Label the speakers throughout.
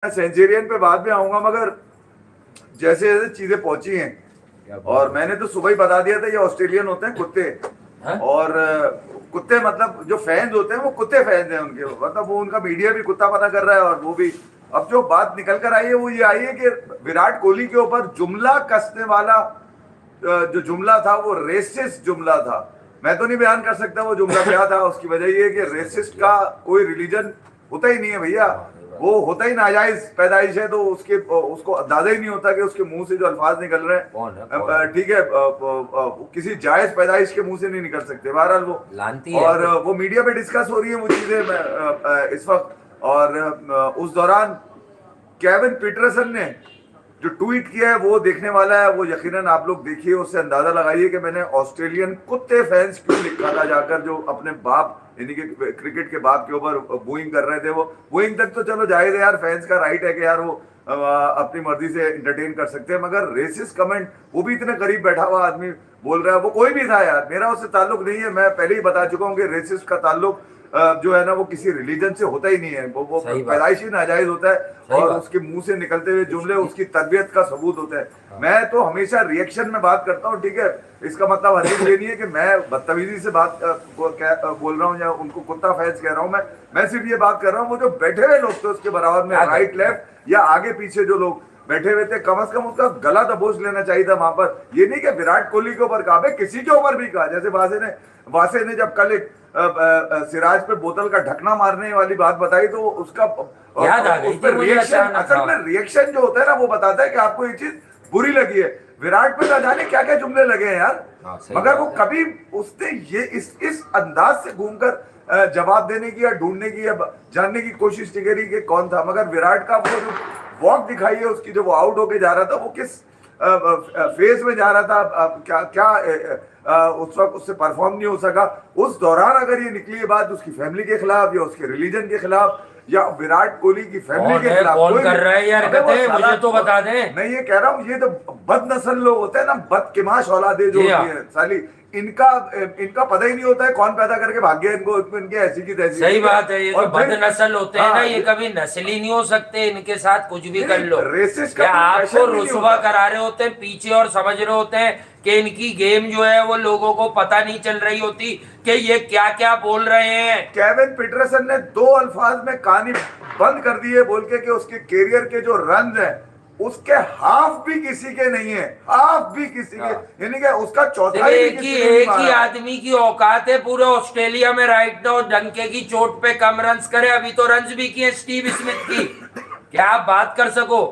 Speaker 1: Centurion पे बाद में आऊंगा, मगर जैसे जैसे चीजें पहुंची हैं, और मैंने तो सुबह ही बता दिया था ये ऑस्ट्रेलियन होते हैं कुत्ते। और कुत्ते मतलब जो फैंस होते हैं वो कुत्ते फैंस हैं उनके, मतलब वो उनका मीडिया भी कुत्ता पता कर रहा है और वो भी। अब जो बात निकल कर आई है वो ये आई है कि विराट कोहली के ऊपर जुमला कसने वाला जो जुमला था वो रेसिस्ट जुमला था। मैं तो नहीं बयान कर सकता वो जुमला क्या था। उसकी वजह ये है कि रेसिस्ट का कोई रिलीजन होता ही नहीं है भैया, वो होता ही नाजायज पैदाइश है, तो उसको अंदाजा ही नहीं होता कि उसके मुंह से जो अल्फाज निकल रहे हैं, ठीक है, किसी जायज पैदाइश के मुंह से नहीं निकल सकते। बहरहाल वो लानती है, और वो मीडिया पे डिस्कस हो रही है वो चीजें इस वक्त। और उस दौरान केविन पीटरसन ने जो ट्वीट किया है वो देखने वाला है, वो यकीनन आप लोग देखिए, उससे अंदाजा लगाइए कि मैंने ऑस्ट्रेलियन कुत्ते फैंस क्यों लिखा था जाकर, जो अपने बाप यानी कि क्रिकेट के बाप के ऊपर बूइंग कर रहे थे। वो बूइंग तक तो चलो जायज है यार, फैंस का राइट है कि यार वो अपनी मर्जी से एंटरटेन कर सकते हैं, मगर रेसिस्ट कमेंट, वो भी इतने करीब बैठा हुआ आदमी बोल रहा है, वो कोई भी था यार, मेरा उससे ताल्लुक नहीं है। मैं पहले ही बता चुका हूँ कि रेसिस्ट का ताल्लुक जो है ना वो किसी रिलीजन से होता ही नहीं है, वो पैदाइशी नाजायज होता है और उसके मुंह से निकलते हुए जुमले उसकी तरबियत का सबूत होता है। मैं तो हमेशा रिएक्शन में बात करता हूँ, ठीक है, इसका मतलब हरगिज़ ये नहीं है कि मैं बदतमीजी से बात बोल रहा हूँ या उनको कुत्ता फैंस कह रहा हूँ। मैं सिर्फ ये बात कर रहा हूँ वो जो बैठे हुए लोग थे उसके बराबर में, राइट लेफ्ट या आगे पीछे जो लोग बैठे हुए थे, कम से कम उसका गला दबोच लेना चाहिए था वहां पर। ये नहीं कि विराट कोहली के ऊपर कहा, किसी के ऊपर भी कहा। जैसे वासे ने जब कल एक सिराज पे बोतल का ढकना मारने वाली बात बताई तो उसका याद आ गई थी रिएक्शन। असल में रिएक्शन जो होता है ना वो बताता है कि आपको ये चीज बुरी लगी है। विराट पे ना जाने क्या क्या जुमले लगे हैं यार, मगर वो कभी उसने ये इस अंदाज से घूमकर जवाब देने की या ढूंढने की या जानने की कोशिश नहीं करी कि कौन था। मगर विराट का वो जो वॉक दिखाई है उसकी, जो वो आउट होके जा रहा था, वो किस फेज में जा रहा था, क्या क्या उस वक्त उससे परफॉर्म नहीं हो सका। उस दौरान अगर ये निकली है बात उसकी फैमिली के खिलाफ या उसके रिलीजन के खिलाफ या विराट कोहली की फैमिली के खिलाफ, कौन कर रहा है यार, मुझे तो बता दें। मैं ये कह रहा हूँ ये तो बदनस्ल लोग होते हैं ना, बदकिमाश औलादे जो होती है साली, इनका पता ही नहीं होता है कौन पैदा करके भाग गया इनको, इनके ऐसी की तैसी। सही बात है, ये जो बदनस्ल होते हैं ना ये कभी नस्ली नहीं हो सकते, इनके साथ कुछ भी कर लो। रेसिस्ट आपको रुसवा करा रहे होते हैं पीछे और समझ रहे होते हैं कि इनकी गेम जो है वो लोगों को पता नहीं चल रही होती कि ये क्या क्या बोल रहे हैं। केविन पीटरसन ने 2 अल्फाज में कहानी बंद कर दी है बोल के कि उसके कैरियर के जो रन है उसके हाफ भी किसी के नहीं है, हाफ भी किसी के, यानी कि उसका चौथाई एक ही आदमी की औकात है पूरे ऑस्ट्रेलिया में राइट नाउ डंके की चोट पे कम रन्स करे। अभी तो रन्स भी किए स्टीव स्मिथ की, क्या आप बात कर सको।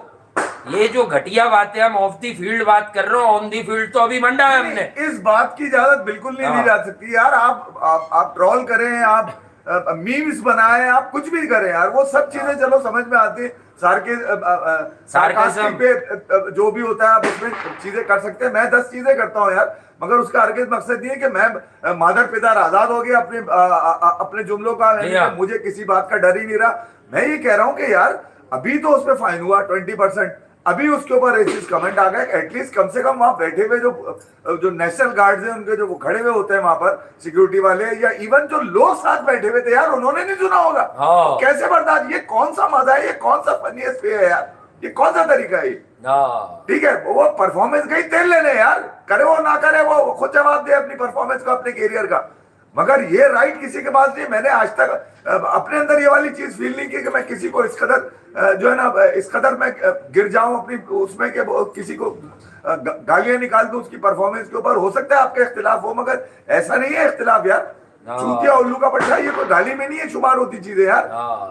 Speaker 1: ये जो घटिया बातें हम ऑफ दी फील्ड बात कर रहे हो, ऑन दी फील्ड तो अभी मंडा है हमने। इस बात की इजाजत बिल्कुल नहीं दी जा सकती यार। आप ट्रोल करें, आप मीम्स बनाएं, आप कुछ भी करें यार, वो सब चीजें चलो समझ में आती है। सार्कास्टिक पे जो भी होता है आप उसमें चीजें कर सकते हैं। मैं 10 चीजें करता हूँ यार, मगर उसका हरगिज़ मकसद नहीं है कि मैं मादर पिता आजाद हो गया अपने जुमलों का, मुझे किसी बात का डर ही नहीं रहा। मैं ये कह रहा हूँ कि यार अभी तो उसमें फाइन हुआ 20%, अभी उसके ऊपर रेसिस्ट कमेंट आ गए, एटलीस्ट कम से कम वहां बैठे हुए जो नेशनल गार्ड्स हैं उनके जो वो खड़े हुए होते हैं वहां पर सिक्योरिटी वाले, या इवन जो लोग साथ बैठे हुए थे यार, उन्होंने नहीं सुना होगा। तो कैसे बर्दाश्त, ये कौन सा मजा है, ये कौन सा फनीएस्ट वे है यार, ये कौन सा तरीका है। ठीक है, वो परफॉर्मेंस का ही तेल लेने यार, करे वो ना करे वो खुद जवाब दे अपनी परफॉर्मेंस का, अपने कैरियर का, मगर ये राइट किसी के पास नहीं। मैंने आज तक अपने अंदर ये वाली चीज फील नहीं की कि मैं किसी को इस कदर जो है ना इस कदर मैं गिर जाऊं अपनी उसमें कि किसी को गालियां निकाल दूं उसकी परफॉर्मेंस के ऊपर। हो सकता है आपके इख्तिलाफ हो, मगर ऐसा नहीं है इख्तिलाफ यार, चूतिया उल्लू का पट्टा, ये कोई गाली में नहीं है शुमार होती चीजें यार।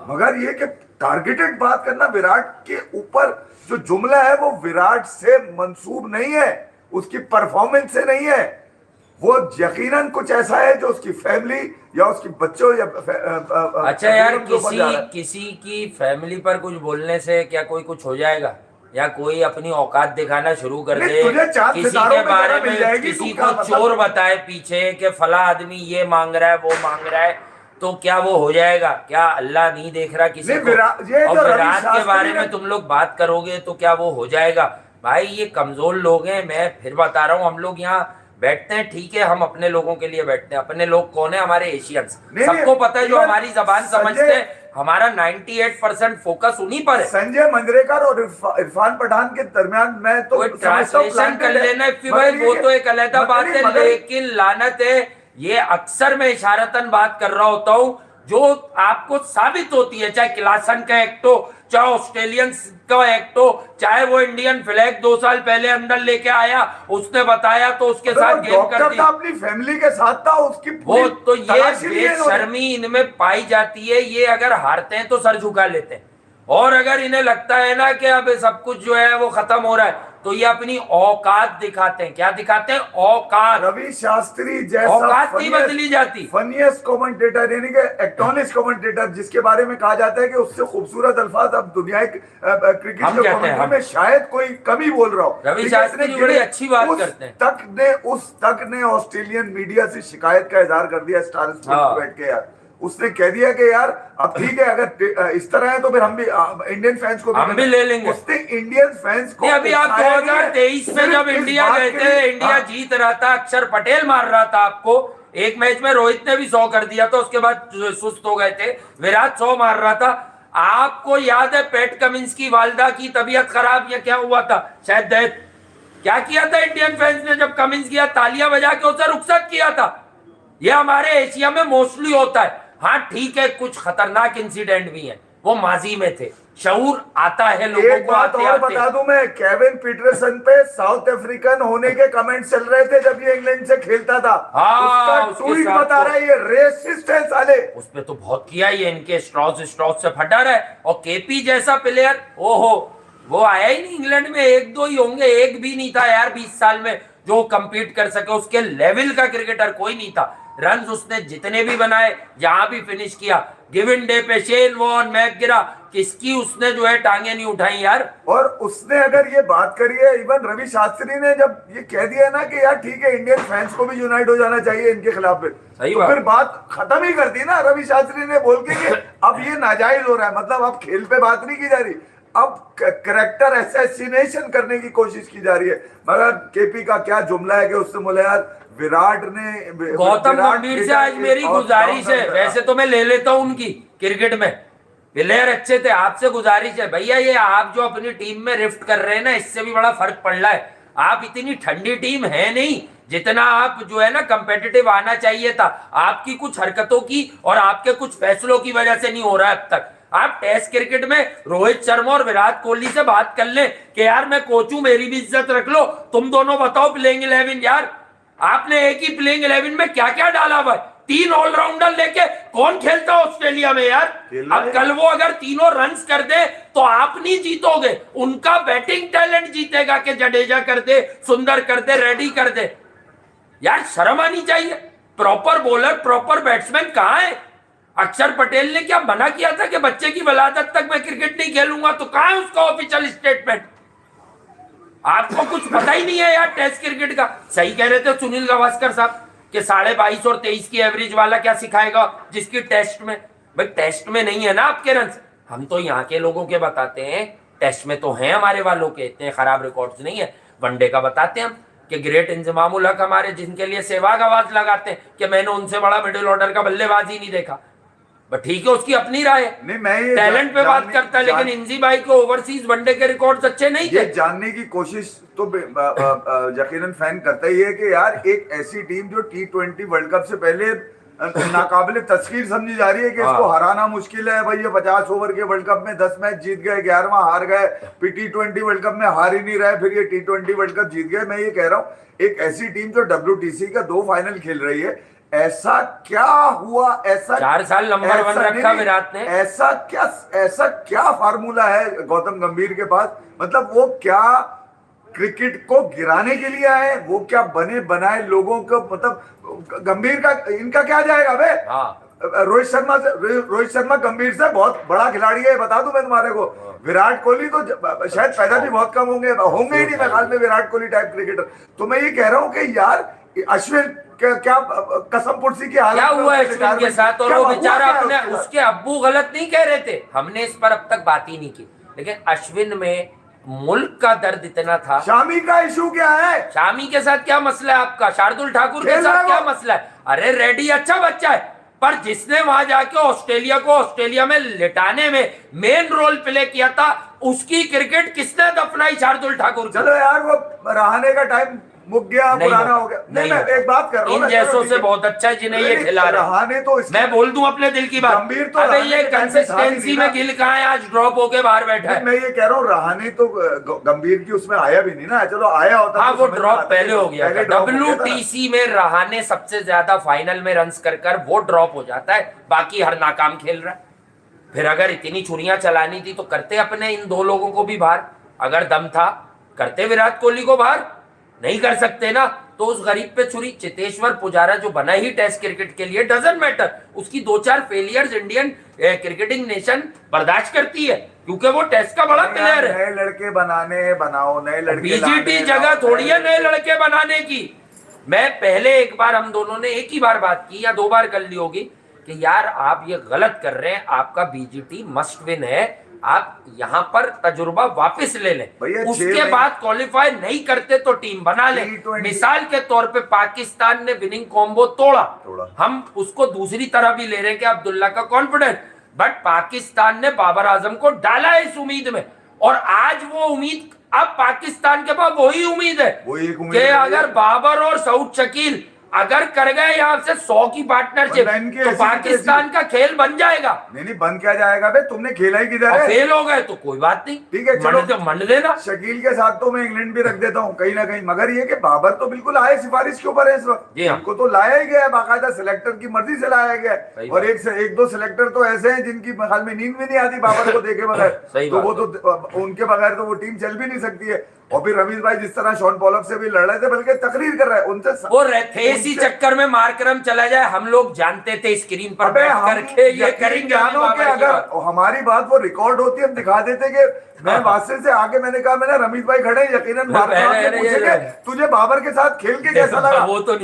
Speaker 1: मगर ये कि टारगेटेड बात करना विराट के ऊपर, जो जुमला है वो विराट से मंसूब नहीं है, उसकी परफॉर्मेंस से नहीं है, वो यकीनन कुछ ऐसा है जो उसकी फैमिली या उसके बच्चों या अच्छा यार किसी की फैमिली पर कुछ बोलने से क्या कोई कुछ हो जाएगा, या कोई अपनी औकात दिखाना शुरू कर दे, किसी के बारे में किसी को चोर बताए पीछे कि फला आदमी ये मांग रहा है वो मांग रहा है, तो क्या वो हो जाएगा? क्या अल्लाह नहीं देख रहा किसी को? और विराट के बारे में तुम लोग बात करोगे तो क्या वो हो जाएगा? भाई ये कमजोर लोग हैं, मैं फिर बता रहा हूँ, हम लोग यहाँ बैठते हैं, ठीक है, हम अपने लोगों के लिए बैठते हैं। अपने लोग कौन है? हमारे एशियंस, सबको पता है, जो हमारी जबान समझते हैं,
Speaker 2: हमारा 98% फोकस उन्हीं पर है।
Speaker 1: संजय मंजरेकर और इरफान पठान के दरमियान मैं तो
Speaker 2: ट्रांसलेशन कर लेना भाई, वो तो एक अलग बात है, लेकिन लानत है, ये अक्सर मैं इशारतन बात कर रहा होता हूं जो आपको साबित होती है, चाहे क्लासन का एक्ट हो, चाहे ऑस्ट्रेलियंस का एक्ट हो, चाहे वो इंडियन फ्लैग 2 साल पहले अंदर लेके आया, उसने बताया तो उसके साथ गेम कर दी,
Speaker 1: अपनी फैमिली के साथ था, उसकी
Speaker 2: वो तो ये बेशर्मी इनमें पाई जाती है। ये अगर हारते हैं तो सर झुका लेते हैं, और अगर इन्हें लगता है ना कि अब सब कुछ जो है वो खत्म हो रहा है, तो ये अपनी औकात दिखाते हैं। क्या दिखाते हैं? औकात।
Speaker 1: रवि शास्त्री जैसा
Speaker 2: औकात नहीं बदली जाती।
Speaker 1: फनीएस्ट कमेंटेटर, यानी कि एक्टॉनिस्ट कमेंटेटर, जिसके बारे में कहा जाता है कि उससे खूबसूरत अल्फाज अब दुनिया क्रिकेट के कमेंट्री में शायद कोई कमी बोल रहा हो।
Speaker 2: रवि शास्त्री बड़ी अच्छी बात करते हैं।
Speaker 1: उस तक ने ऑस्ट्रेलियन मीडिया से शिकायत का इजहार कर दिया स्टार स्पोर्ट्स बैठ के। यार उसने कह दिया कि यार अब ठीक है, अगर इस तरह है तो फिर हम भी इंडियन फैंस को
Speaker 2: हम भी ले लेंगे।
Speaker 1: उसने इंडियन फैंस को
Speaker 2: अभी आप 2023 में जब इंडिया गए थे, इंडिया जीत रहा था, अक्षर पटेल मार रहा था आपको, एक मैच में रोहित ने भी 100 कर दिया था, उसके बाद सुस्त हो गए थे, विराट 100 मार रहा था। आपको याद है पैट कमिंस की वालदा की तबीयत खराब या क्या हुआ था, शायद डेथ, क्या किया था इंडियन फैंस ने जब कमिंस किया? तालियां बजा के उसे रुखसत किया था। यह हमारे एशिया में मोस्टली होता है। हाँ ठीक है, कुछ खतरनाक इंसिडेंट भी हैं, वो माजी में थे, शऊर आता है लोगों
Speaker 1: एक
Speaker 2: को।
Speaker 1: बात और बता दूं मैं, केविन पीटरसन पे साउथ अफ्रीकन होने के कमेंट चल रहे थे जब ये इंग्लैंड से खेलता था। उसका ट्वीट बता रहा है ये रेसिस्ट है साले।
Speaker 2: उस पे तो बहुत किया, ये इनके स्ट्रॉस से फटा रहा है। और केपी जैसा प्लेयर, ओहो, वो आया ही नहीं इंग्लैंड में, 1-2 ही होंगे, एक भी नहीं था यार 20 साल में जो कम्पीट कर सके। उसके लेवल का क्रिकेटर कोई नहीं था। रन उसने जितने भी बनाए, जहां भी फिनिश किया, गिवन डे पे शेन वॉर्न, मैकग्रा, किसकी उसने जो है टांगे नहीं उठाई यार।
Speaker 1: और उसने अगर ये बात करी है, इवन रवि शास्त्री ने जब ये कह दिया ना कि यार ठीक है इंडियन फैंस को भी यूनाइट हो जाना चाहिए इनके खिलाफ, तो फिर बात खत्म ही कर दी ना रवि शास्त्री ने बोल के कि अब ये नाजायज हो रहा है। मतलब अब खेल पे बात नहीं की जा रही, अब कैरेक्टर असैसिनेशन करने की कोशिश की जा रही है। मगर केपी का क्या जुमला है कि उससे बोले यार विराट ने,
Speaker 2: गौतम गंभीर से आज मेरी गुजारिश है, वैसे तो मैं ले लेता हूं उनकी क्रिकेट में, प्लेयर अच्छे थे, आपसे गुजारिश है भैया, ये आप जो अपनी टीम में रिफ्ट कर रहे हैं ना, इससे भी बड़ा फर्क पड़ रहा है। आप इतनी ठंडी टीम है नहीं जितना आप जो है ना कंपेटिटिव आना चाहिए था। आपकी कुछ हरकतों की और आपके कुछ फैसलों की वजह से नहीं हो रहा है अब तक। आप टेस्ट क्रिकेट में रोहित शर्मा और विराट कोहली से बात कर ले कि यार मैं कोच हूं, मेरी भी इज्जत रख लो, तुम दोनों बताओ प्लेइंग 11। यार आपने एक ही प्लेइंग 11 में क्या क्या डाला हुआ है? 3 ऑलराउंडर लेके कौन खेलता ऑस्ट्रेलिया में यार? अब कल वो अगर तीनों रन्स कर दे तो आप नहीं जीतोगे, उनका बैटिंग टैलेंट जीतेगा कि जडेजा कर दे, सुंदर कर दे, रेडी कर दे। यार शर्म आनी चाहिए। प्रॉपर बॉलर, प्रॉपर बैट्समैन कहां है? अक्षर पटेल ने क्या मना किया था कि बच्चे की वलादत तक मैं क्रिकेट नहीं खेलूंगा? तो कहां है उसका ऑफिशियल स्टेटमेंट? आपको कुछ पता ही नहीं है यार टेस्ट क्रिकेट का। सही कह रहे थे सुनील गावस्कर साहब कि 22.5 और 23 की एवरेज वाला क्या सिखाएगा जिसकी टेस्ट में, भाई टेस्ट में नहीं है ना आपके रन। हम तो यहाँ के लोगों के बताते हैं, टेस्ट में तो हैं हमारे वालों के, इतने खराब रिकॉर्ड्स नहीं है। वनडे का बताते हैं हम कि ग्रेट इंजमामुल हक हमारे, जिनके लिए सहवाग आवाज लगाते हैं कि मैंने उनसे बड़ा मिडिल ऑर्डर का बल्लेबाज ही नहीं देखा। बट ठीक है, उसकी अपनी राय है,
Speaker 1: नहीं मैं
Speaker 2: टैलेंट पे बात करता है, लेकिन इंजी भाई के ओवरसीज वनडे के रिकॉर्ड्स अच्छे नहीं थे।
Speaker 1: जानने की कोशिश तो यकीनन फैन करता ही है कि यार एक ऐसी टीम जो T20 वर्ल्ड कप से पहले नाकाबिले तस्कीर समझी जा रही है कि इसको हराना मुश्किल है। भाई ये 50 ओवर के वर्ल्ड कप में 10 मैच जीत गए, 11वां हार गए, फिर T20 वर्ल्ड कप में हार ही नहीं रहे, फिर ये T20 वर्ल्ड कप जीत गए। मैं ये कह रहा हूँ एक ऐसी टीम जो WTC का 2 फाइनल खेल रही है, ऐसा क्या हुआ? ऐसा
Speaker 2: 4 साल नंबर 1 रखा विराट ने।
Speaker 1: ऐसा क्या फार्मूला है गौतम गंभीर के पास? मतलब वो क्या क्रिकेट को गिराने के लिए आए? वो क्या बने बनाए लोगों को? मतलब गंभीर का इनका क्या जाएगा बे? रोहित शर्मा गंभीर से बहुत बड़ा खिलाड़ी है, बता दूं मैं तुम्हारे को। विराट कोहली तो शायद पैदा भी बहुत कम होंगे ही नहीं मेरे ख्याल में विराट कोहली टाइप क्रिकेटर। तो मैं ये कह रहा हूं कि यार अश्विन क्या कसम पुर्सी की हालत
Speaker 2: क्या हुआ अश्विन के साथ? और वो बेचारा अपने, उसके अब्बू गलत नहीं कह रहे थे, हमने इस पर अब तक बात ही नहीं की, लेकिन अश्विन में मुल्क का दर्द इतना था।
Speaker 1: शामी का इशू क्या है?
Speaker 2: शामी के साथ क्या मसला है आपका? शार्दुल ठाकुर के साथ क्या मसला है? अरे रेड्डी अच्छा बच्चा है, पर जिसने वहां जाके ऑस्ट्रेलिया को ऑस्ट्रेलिया में लिटाने में मेन रोल प्ले किया था, उसकी क्रिकेट किसने दफनाई? शार्दुल ठाकुर।
Speaker 1: चलो यार, वो रहाने का टाइम मुक गया, पुराना हो गया। नहीं, मैं एक बात कर रहा हूँ,
Speaker 2: इन जैसों से बहुत अच्छा है जिन्हें ये खिला रहे।
Speaker 1: रहाने तो
Speaker 2: मैं बोल दूं अपने दिल की बात,
Speaker 1: गंभीर तो
Speaker 2: अबे ये कंसिस्टेंसी में गिल कहाँ है? आज ड्रॉप होके बाहर बैठा है।
Speaker 1: मैं ये कह रहा हूँ, रहाने तो गंभीर की उसमें आया भी नहीं ना। चलो आया होता
Speaker 2: हाँ,
Speaker 1: तो
Speaker 2: वो ड्रॉप पहले हो गया था।
Speaker 1: drop हो गया था ना।
Speaker 2: WTC में रहाने सबसे ज्यादा फाइनल में रन्स कर वो ड्रॉप हो जाता है, बाकी हर नाकाम खेल रहा है। फिर अगर इतनी छुरियां चलानी थी तो करते अपने इन दो लोगों को भी बाहर, अगर दम था करते विराट कोहली को बाहर। नहीं कर सकते ना, तो उस गरीब पे छुरी। चेतेश्वर पुजारा जो बना ही टेस्ट क्रिकेट के लिए, डजंट मैटर, उसकी 2-4 फेलियर्स इंडियन क्रिकेटिंग नेशन बर्दाश्त करती है, क्योंकि वो टेस्ट का बड़ा प्लेयर है।
Speaker 1: नए लड़के बनाओ, नए लड़के
Speaker 2: बीजीटी जगह थोड़ी है नए लड़के बनाने की। मैं पहले एक बार, हम दोनों ने एक ही बार बात की या 2 बार कर ली होगी कि यार आप ये गलत कर रहे हैं, आपका बीजीटी मस्ट विन है, आप यहां पर तजुर्बा वापस ले लें, उसके बाद क्वालिफाई नहीं करते तो टीम बना ले। मिसाल के तौर पे पाकिस्तान ने विनिंग कॉम्बो तोड़ा, हम उसको दूसरी तरह भी ले रहे हैं कि अब्दुल्ला का कॉन्फिडेंस, बट पाकिस्तान ने बाबर आजम को डाला इस उम्मीद में, और आज वो उम्मीद, अब पाकिस्तान के पास वही उम्मीद है कि अगर बाबर और सऊद शकील अगर कर गए यहाँ से 100 की पार्टनरशिप तो पाकिस्तान का खेल बन जाएगा।
Speaker 1: नहीं बन क्या जाएगा बे, तुमने खेला ही किधर है?
Speaker 2: फेल हो गए तो कोई बात नहीं,
Speaker 1: ठीक है, चलो
Speaker 2: मन देना।
Speaker 1: शकील के साथ तो मैं इंग्लैंड भी रख देता हूँ कहीं ना कहीं, मगर ये कि बाबर तो बिल्कुल आए सिफारिश के ऊपर है इस वक्त। हमको तो लाया ही गया है, बाकायदा सिलेक्टर की मर्जी से लाया गया है, और एक दो सिलेक्टर तो ऐसे हैं जिनकी हाल में नींद भी नहीं आती बाबर को देखे बगैर, तो वो तो उनके बगैर तो वो टीम चल भी नहीं सकती है। और फिर रमीज भाई जिस तरह शॉन पॉलक से भी लड़ रहे थे, बल्कि तकरीर कर रहे हैं उनसे,
Speaker 2: वो थे इसी चक्कर में मार्करम चला जाए, हम लोग जानते थे स्क्रीन पर बैठ करके ये करेंगे।
Speaker 1: अगर हमारी बात वो रिकॉर्ड होती, हम दिखा देते कि मैं वासिल से आगे मैंने कहा, मैंने रमीज भाई खड़े यकीनन पूछेंगे तुझे बाबर के साथ खेल के कैसा लगा,
Speaker 2: वो तो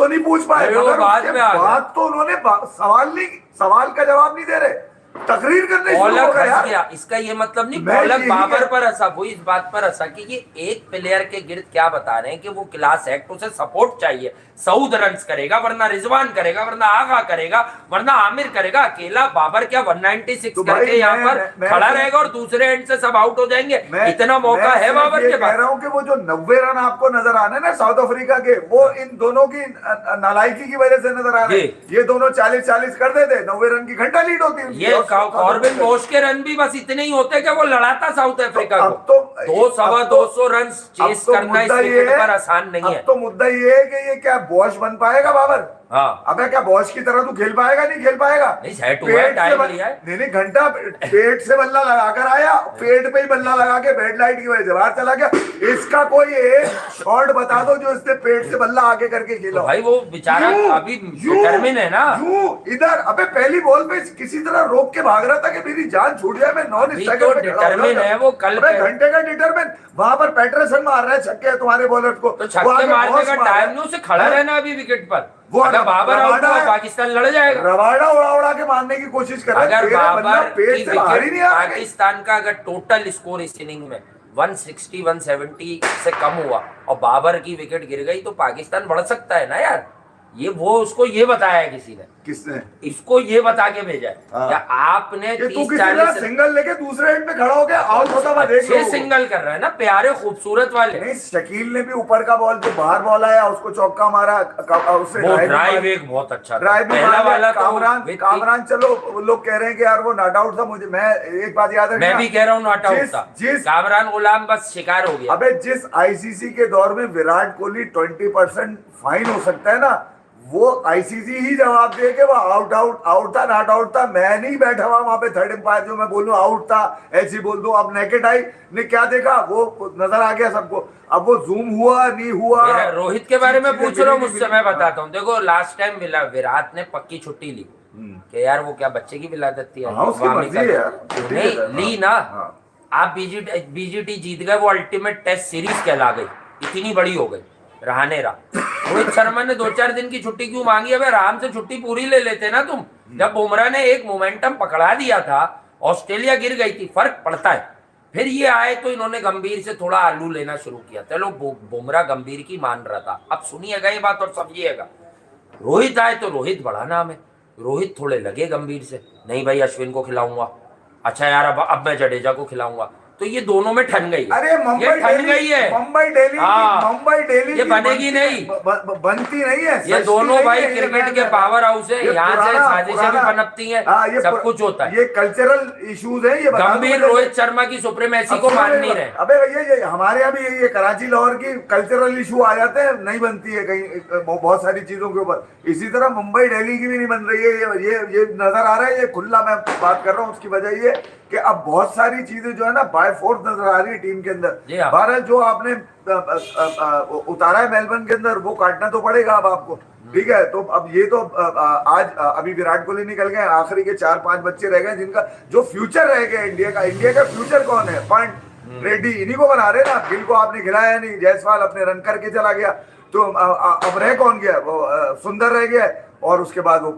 Speaker 2: नहीं पूछ
Speaker 1: पाए। बात तो उन्होंने सवाल का जवाब नहीं दे रहे, तकरीर करने
Speaker 2: गया। इसका ये मतलब नहीं पॉलक बाबर पर हंसा, वो इस बात पर हंसा कि ये एक प्लेयर के गिर्द क्या बता रहे हैं कि वो क्लास एक्ट, उसे सपोर्ट चाहिए, सऊद रन्स करेगा, वरना रिजवान करेगा, वरना आगा करेगा, वरना आमिर करेगा, अकेला बाबर क्या 196 तो करके यहाँ पर खड़ा रहेगा और दूसरे एंड से सब आउट हो जाएंगे। इतना मौका है बाबर के पास।
Speaker 1: कह रहा हूँ कि वो जो 90 रन आपको नजर आ रहे हैं ना साउथ अफ्रीका के, वो इन दोनों की नालायकी की वजह से नजर आ रहे हैं। ये दोनों 40-40 कर देते, 90 रन की घंटा लीड होती है।
Speaker 2: कॉर्बिन बोश के रन भी बस इतने ही होते कि वो लड़ाता साउथ अफ्रीका को। 200 रन चेस करना इस विकेट पर आसान नहीं है।
Speaker 1: तो मुद्दा ये है कि ये क्या बॉश बन पाएगा बाबर?
Speaker 2: हाँ,
Speaker 1: अबे क्या बॉश की तरह तू खेल पाएगा? नहीं खेल पाएगा। नहीं घंटा पेट से बल्ला लगाकर आया, पेट पे ही बल्ला लगा के बेड लाइट की वजह से बाहर चला गया। इसका कोई एक शॉट बता दो जो इसने पेट से बल्ला आगे करके खेला।
Speaker 2: भाई वो बेचारा अभी डिटरमिन है ना।
Speaker 1: इधर अबे पहली बॉल पे किसी तरह रोक के भाग रहा था कि मेरी जान छूट जाए, मैं नॉन स्ट्राइकर
Speaker 2: डिटरमिन है वो। कल
Speaker 1: घंटे का डिटरमिन, वहां पर पैटरसन मार रहा है छक्के तुम्हारे बॉलर को,
Speaker 2: तो छक्के मारने का टाइम नहीं, उसे खड़ा रहना अभी विकेट पर। वो अगर बाबर आउट हुआ पाकिस्तान लड़ जाएगा।
Speaker 1: रवाड़ा उड़ा के मारने की कोशिश कर रहा है।
Speaker 2: अगर बाबर की विकेट पाकिस्तान का अगर टोटल स्कोर इस इनिंग में 160-170 से कम हुआ और बाबर की विकेट गिर गई तो पाकिस्तान बढ़ सकता है ना यार। ये वो उसको ये बताया है किसी ने,
Speaker 1: किसने
Speaker 2: इसको ये बता के भेजा है क्या आपने
Speaker 1: 30-40 सिंगल लेके दूसरे एंड पे खड़ा हो गया, आउट होता हुआ देख लो।
Speaker 2: सिंगल कर रहा है ना प्यारे खूबसूरत वाले।
Speaker 1: नहीं, शकील ने भी ऊपर का बॉल जो बाहर बॉल आया उसको चौका मारा, उससे
Speaker 2: ड्राइव एक बहुत अच्छा
Speaker 1: ड्राइव पहला वाला। कामरान चलो लोग कह रहे हैं कि यार वो नॉट आउट था, मुझे मैं एक बात याद है,
Speaker 2: मैं भी कह रहा हूँ नॉट आउट था। कामरान गुलाम बस शिकार हो गया।
Speaker 1: अबे जिस आईसीसी के दौर में विराट कोहली 20% फाइन हो सकता है ना, वो आईसीसी ही जवाब दे के वो आउट था नॉट आउट था। मैं नहीं बैठा हुआ वहां पे थर्ड एम्पायर जो मैं बोलूं आउट था ऐसी बोल दूं। अब नेकेड आई ने क्या देखा वो नजर आ गया सबको। अब वो जूम हुआ नहीं हुआ।
Speaker 2: रोहित के बारे में पूछ रहा हूँ मुझसे, मैं बताता हूँ। देखो लास्ट टाइम विराट ने पक्की छुट्टी ली कि यार वो क्या बच्चे की विलादत थी, नहीं ली ना। आप बीजीटी जीत गए, वो अल्टीमेट टेस्ट सीरीज कहला गई, इतनी बड़ी हो गई। रहाने रोहित शर्मा ने 2-4 दिन की छुट्टी क्यों मांगी? अब आराम से छुट्टी पूरी ले लेते ना तुम। जब बुमराह ने एक मोमेंटम पकड़ा दिया था, ऑस्ट्रेलिया गिर गई थी, फर्क पड़ता है। फिर ये आए तो इन्होंने गंभीर से थोड़ा आलू लेना शुरू किया। चलो बुमराह गंभीर की मान रहा था, अब सुनिएगा ये बात और समझिएगा। रोहित आए तो रोहित बड़ा नाम है, रोहित थोड़े लगे गंभीर से, नहीं भाई अश्विन को खिलाऊंगा, अच्छा यार अब मैं जडेजा को खिलाऊंगा, तो ये दोनों में ठन गई है।
Speaker 1: अरे मुंबई
Speaker 2: ये ठन गई है,
Speaker 1: मुंबई डेली
Speaker 2: ये बनेगी नहीं,
Speaker 1: बनती नहीं है
Speaker 2: ये दोनों भाई क्रिकेट के पावर हाउस है, यहाँ से साजिशें भी पनपती हैं, सब कुछ होता है।
Speaker 1: ये कल्चरल इश्यूज है, ये
Speaker 2: गंभीर रोहित शर्मा की सुप्रीमेसी को मान नहीं रहे।
Speaker 1: अबे भैया ये हमारे यहाँ भी ये कराची लाहौर की कल्चरल इशू आ जाते हैं, नहीं बनती है कहीं बहुत सारी चीजों के ऊपर। इसी तरह मुंबई दिल्ली की भी नहीं बन रही है, ये नजर आ रहा है, ये खुला मैं बात कर रहा हूँ। उसकी वजह ये कि अब बहुत सारी चीजें जो है ना बाय फोर्स नजर आ रही है टीम के अंदर। बहरहाल जो आपने उतारा है मेलबर्न के अंदर वो काटना तो पड़ेगा अब आपको, ठीक है। तो अब ये तो आज अभी विराट कोहली निकल गए, आखिरी के 4-5 बच्चे रह गए जिनका जो फ्यूचर रह गया इंडिया का फ्यूचर कौन है? पंत, रेड्डी, इन्हीं को बना रहे ना। गिल को आपने खिलाया नहीं, जायसवाल अपने रन करके चला गया, तो अब रह कौन गया? वो सुंदर रह गया, और उसके बाद वो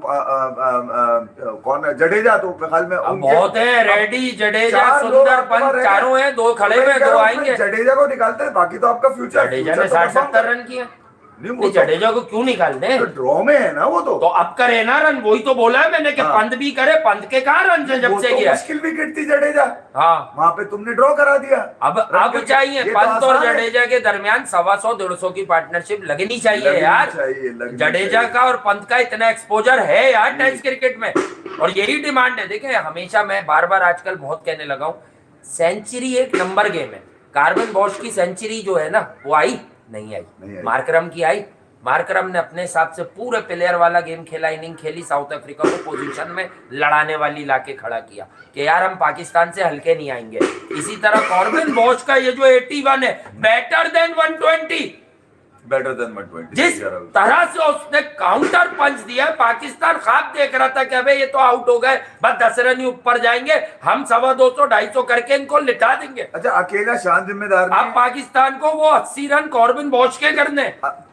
Speaker 1: कौन है? जडेजा। तो ख्याल में
Speaker 2: बहुत है, रेड्डी, जडेजा, सुंदर, पंत, चारों हैं, 2 खड़े हुए, 2 आएंगे।
Speaker 1: जडेजा को निकालते हैं, बाकी तो आपका फ्यूचर।
Speaker 2: जडेजा ने 60-70 रन किए, नहीं जडेजा को क्यों निकाल दे?
Speaker 1: तो ड्रॉ में है ना वो, तो
Speaker 2: अब करे ना रन, वही तो बोला है मैंने कि पंत भी करे, पंत के कहाँ रन है जब से गया?
Speaker 1: मुश्किल विकेट थी जडेजा,
Speaker 2: हाँ
Speaker 1: वहां पे तुमने ड्रॉ करा दिया।
Speaker 2: अब चाहिए पंत और जडेजा के दरमियान 125-150 की पार्टनरशिप लगनी चाहिए यार। जडेजा का और पंत का इतना एक्सपोजर है यार टेस्ट क्रिकेट में, और यही डिमांड है। देखिए हमेशा मैं बार आजकल बहुत कहने लगा हूँ, सेंचुरी एक नंबर गेम है। कार्बन बॉश की सेंचुरी जो है ना वो आई नहीं आई, मार्करम की आई। मार्करम ने अपने हिसाब से पूरे प्लेयर वाला गेम खेला, इनिंग खेली, साउथ अफ्रीका को पोजीशन में लड़ाने वाली लाके खड़ा किया कि यार हम पाकिस्तान से हल्के नहीं आएंगे। इसी तरह कॉर्बिन बॉश का ये जो 81 है, बेटर देन 120, जिस तरह से उसने काउंटर पंच दिया, पाकिस्तान ख्वाब देख रहा था कि अबे ये तो आउट हो गए, बस 10 रन ही ऊपर जाएंगे, हम 250-250 करके इनको लिटा देंगे।
Speaker 1: अच्छा अकेला शान जिम्मेदार नहीं?
Speaker 2: अब पाकिस्तान को वो 80 रन कॉर्बिन बॉश के करने,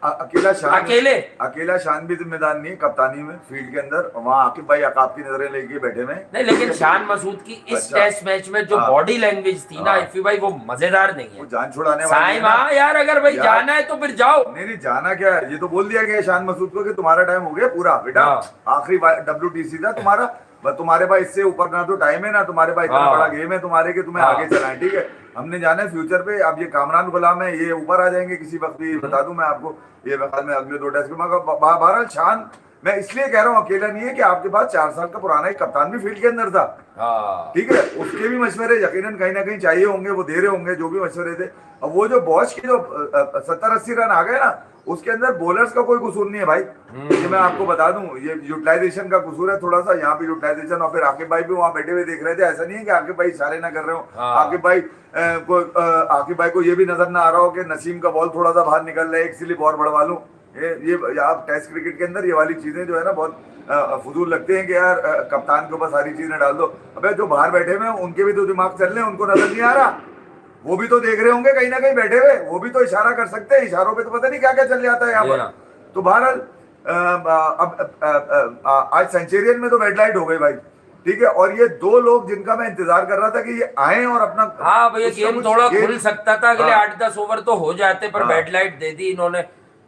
Speaker 1: अकेला शान भी जिम्मेदार नहीं है कप्तानी में, फील्ड के अंदर। वहाँ आकिब भाई अकाब की नजरें लेके बैठे में
Speaker 2: नहीं, लेकिन शान मसूद की इस टेस्ट मैच में जो बॉडी लैंग्वेज थी ना इफी भाई, वो मजेदार नहीं है।
Speaker 1: जान छुड़ाने वाली
Speaker 2: हाँ यार, अगर भाई जाना है तो फिर जाओ।
Speaker 1: नहीं जाना क्या है, ये तो बोल दिया गया शान मसूद को कि तुम्हारा टाइम हो गया पूरा बेटा, आखिरी WTC था तुम्हारा, तुम्हारे पास इससे ऊपर ना तो टाइम है ना तुम्हारे पास इतना बड़ा गेम है तुम्हारे कि तुम्हें आगे चलाएं, ठीक है। हमने जाना है फ्यूचर पे। अब ये कामरान गुलाम है, ये ऊपर आ जाएंगे किसी वक्त भी, बता दूं मैं आपको, ये ख्याल में अगले 2 टेस्ट में। बहरहाल शान मैं इसलिए कह रहा हूँ अकेला नहीं है कि आपके पास 4 साल का पुराना एक कप्तान भी फील्ड के अंदर था, ठीक है। उसके भी मशवरे यकीनन कहीं ना कहीं चाहिए होंगे, वो दे रहे होंगे जो भी मशवरे थे। अब वो जो बॉश के जो 70-80 रन आ गए ना, उसके अंदर बॉलर्स का कोई कसूर नहीं है भाई, ये मैं आपको बता दूं। ये यूटिलाइजेशन का कसूर है थोड़ा सा, यहाँ पे यूटिलाइजेशन। और फिर आकिब भाई भी वहाँ बैठे हुए देख रहे थे, ऐसा नहीं है कि आकिब भाई इशारे ना कर रहे हो। आकिब भाई को ये भी नजर ना आ रहा हो कि नसीम का बॉल थोड़ा सा बाहर निकल रहा है, इसलिए बॉल बढ़वा लूं। ये आप टेस्ट क्रिकेट के अंदर ये वाली चीजें जो है ना बहुत फजूल लगते हैं कि यार कप्तान के ऊपर सारी चीजें डाल दो। अबे जो बाहर बैठे हुए उनके भी तो दिमाग चल रहे हैं, उनको नजर नहीं आ रहा? वो भी तो देख रहे होंगे कहीं ना कहीं बैठे हुए, वो भी तो इशारा कर सकते हैं। इशारों पे तो पता नहीं क्या क्या चल जाता है यहाँ पर। तो बहरहाल आज सेंचुरियन में तो रेड लाइट हो गई भाई, ठीक है। और ये 2 लोग जिनका मैं इंतजार कर रहा था कि ये आए और अपना,
Speaker 2: हाँ भैया गेम थोड़ा खुल सकता था, अगले 8-10 ओवर तो हो जाते, पर रेड लाइट दे दी इन्होंने,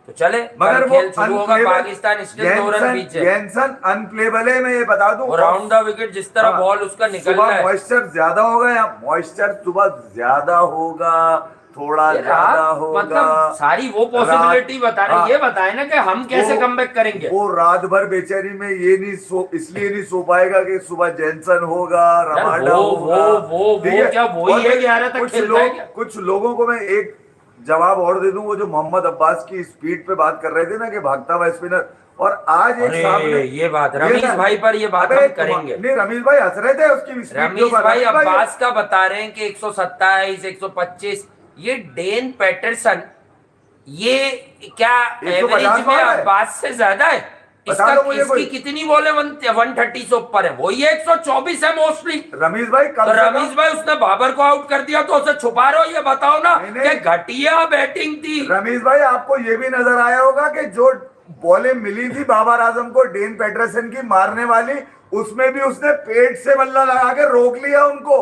Speaker 2: तो चले।
Speaker 1: मगर
Speaker 2: खेल शुरू होगा, पाकिस्तान स्टिल 2 रन पीछे।
Speaker 1: जेनसन अनप्लेबल है, मैं ये बता दूं।
Speaker 2: राउंड द विकेट जिस तरह बॉल उसका निकल रहा है,
Speaker 1: मॉइस्चर ज्यादा होगा, या मॉइस्चर सुबह ज्यादा होगा, थोड़ा ज्यादा होगा,
Speaker 2: मतलब सारी वो पॉसिबिलिटी बता रहे, ये बताए ना कि हम कैसे कमबैक करेंगे।
Speaker 1: वो रात भर बेचारी में ये इसलिए नहीं सो पाएगा कि सुबह जेनसन होगा, रमाडा होगा,
Speaker 2: वो क्या वही है 11 तक खेलता है क्या?
Speaker 1: कुछ लोगों को मैं एक जवाब और दे दूं, वो जो मोहम्मद अब्बास की स्पीड पे बात कर रहे थे ना कि भागता हुआ स्पिनर, और आज एक सामने
Speaker 2: ये बात रमीज भाई पर ये बात हम करेंगे।
Speaker 1: नहीं रमीज भाई हंस रहे थे उसकी स्पीड।
Speaker 2: रमीज भाई अब्बास का बता रहे हैं कि 127, 125, ये डेन पैटरसन ये क्या एवरेज में अब्बास से ज्यादा है? इसकी कितनी बॉल है? 130 से ऊपर है, वो ये 124 है मोस्टली।
Speaker 1: रमीज भाई
Speaker 2: उसने बाबर को आउट कर दिया, तो उसे छुपा रहे हो? ये बताओ ना कि घटिया बैटिंग थी।
Speaker 1: रमीज भाई आपको ये भी नजर आया होगा कि जो बॉलें मिली थी बाबर आजम को डेन पैटरसन की मारने वाली, उसमें भी उसने पेट से बल्ला लगा के रोक लिया उनको।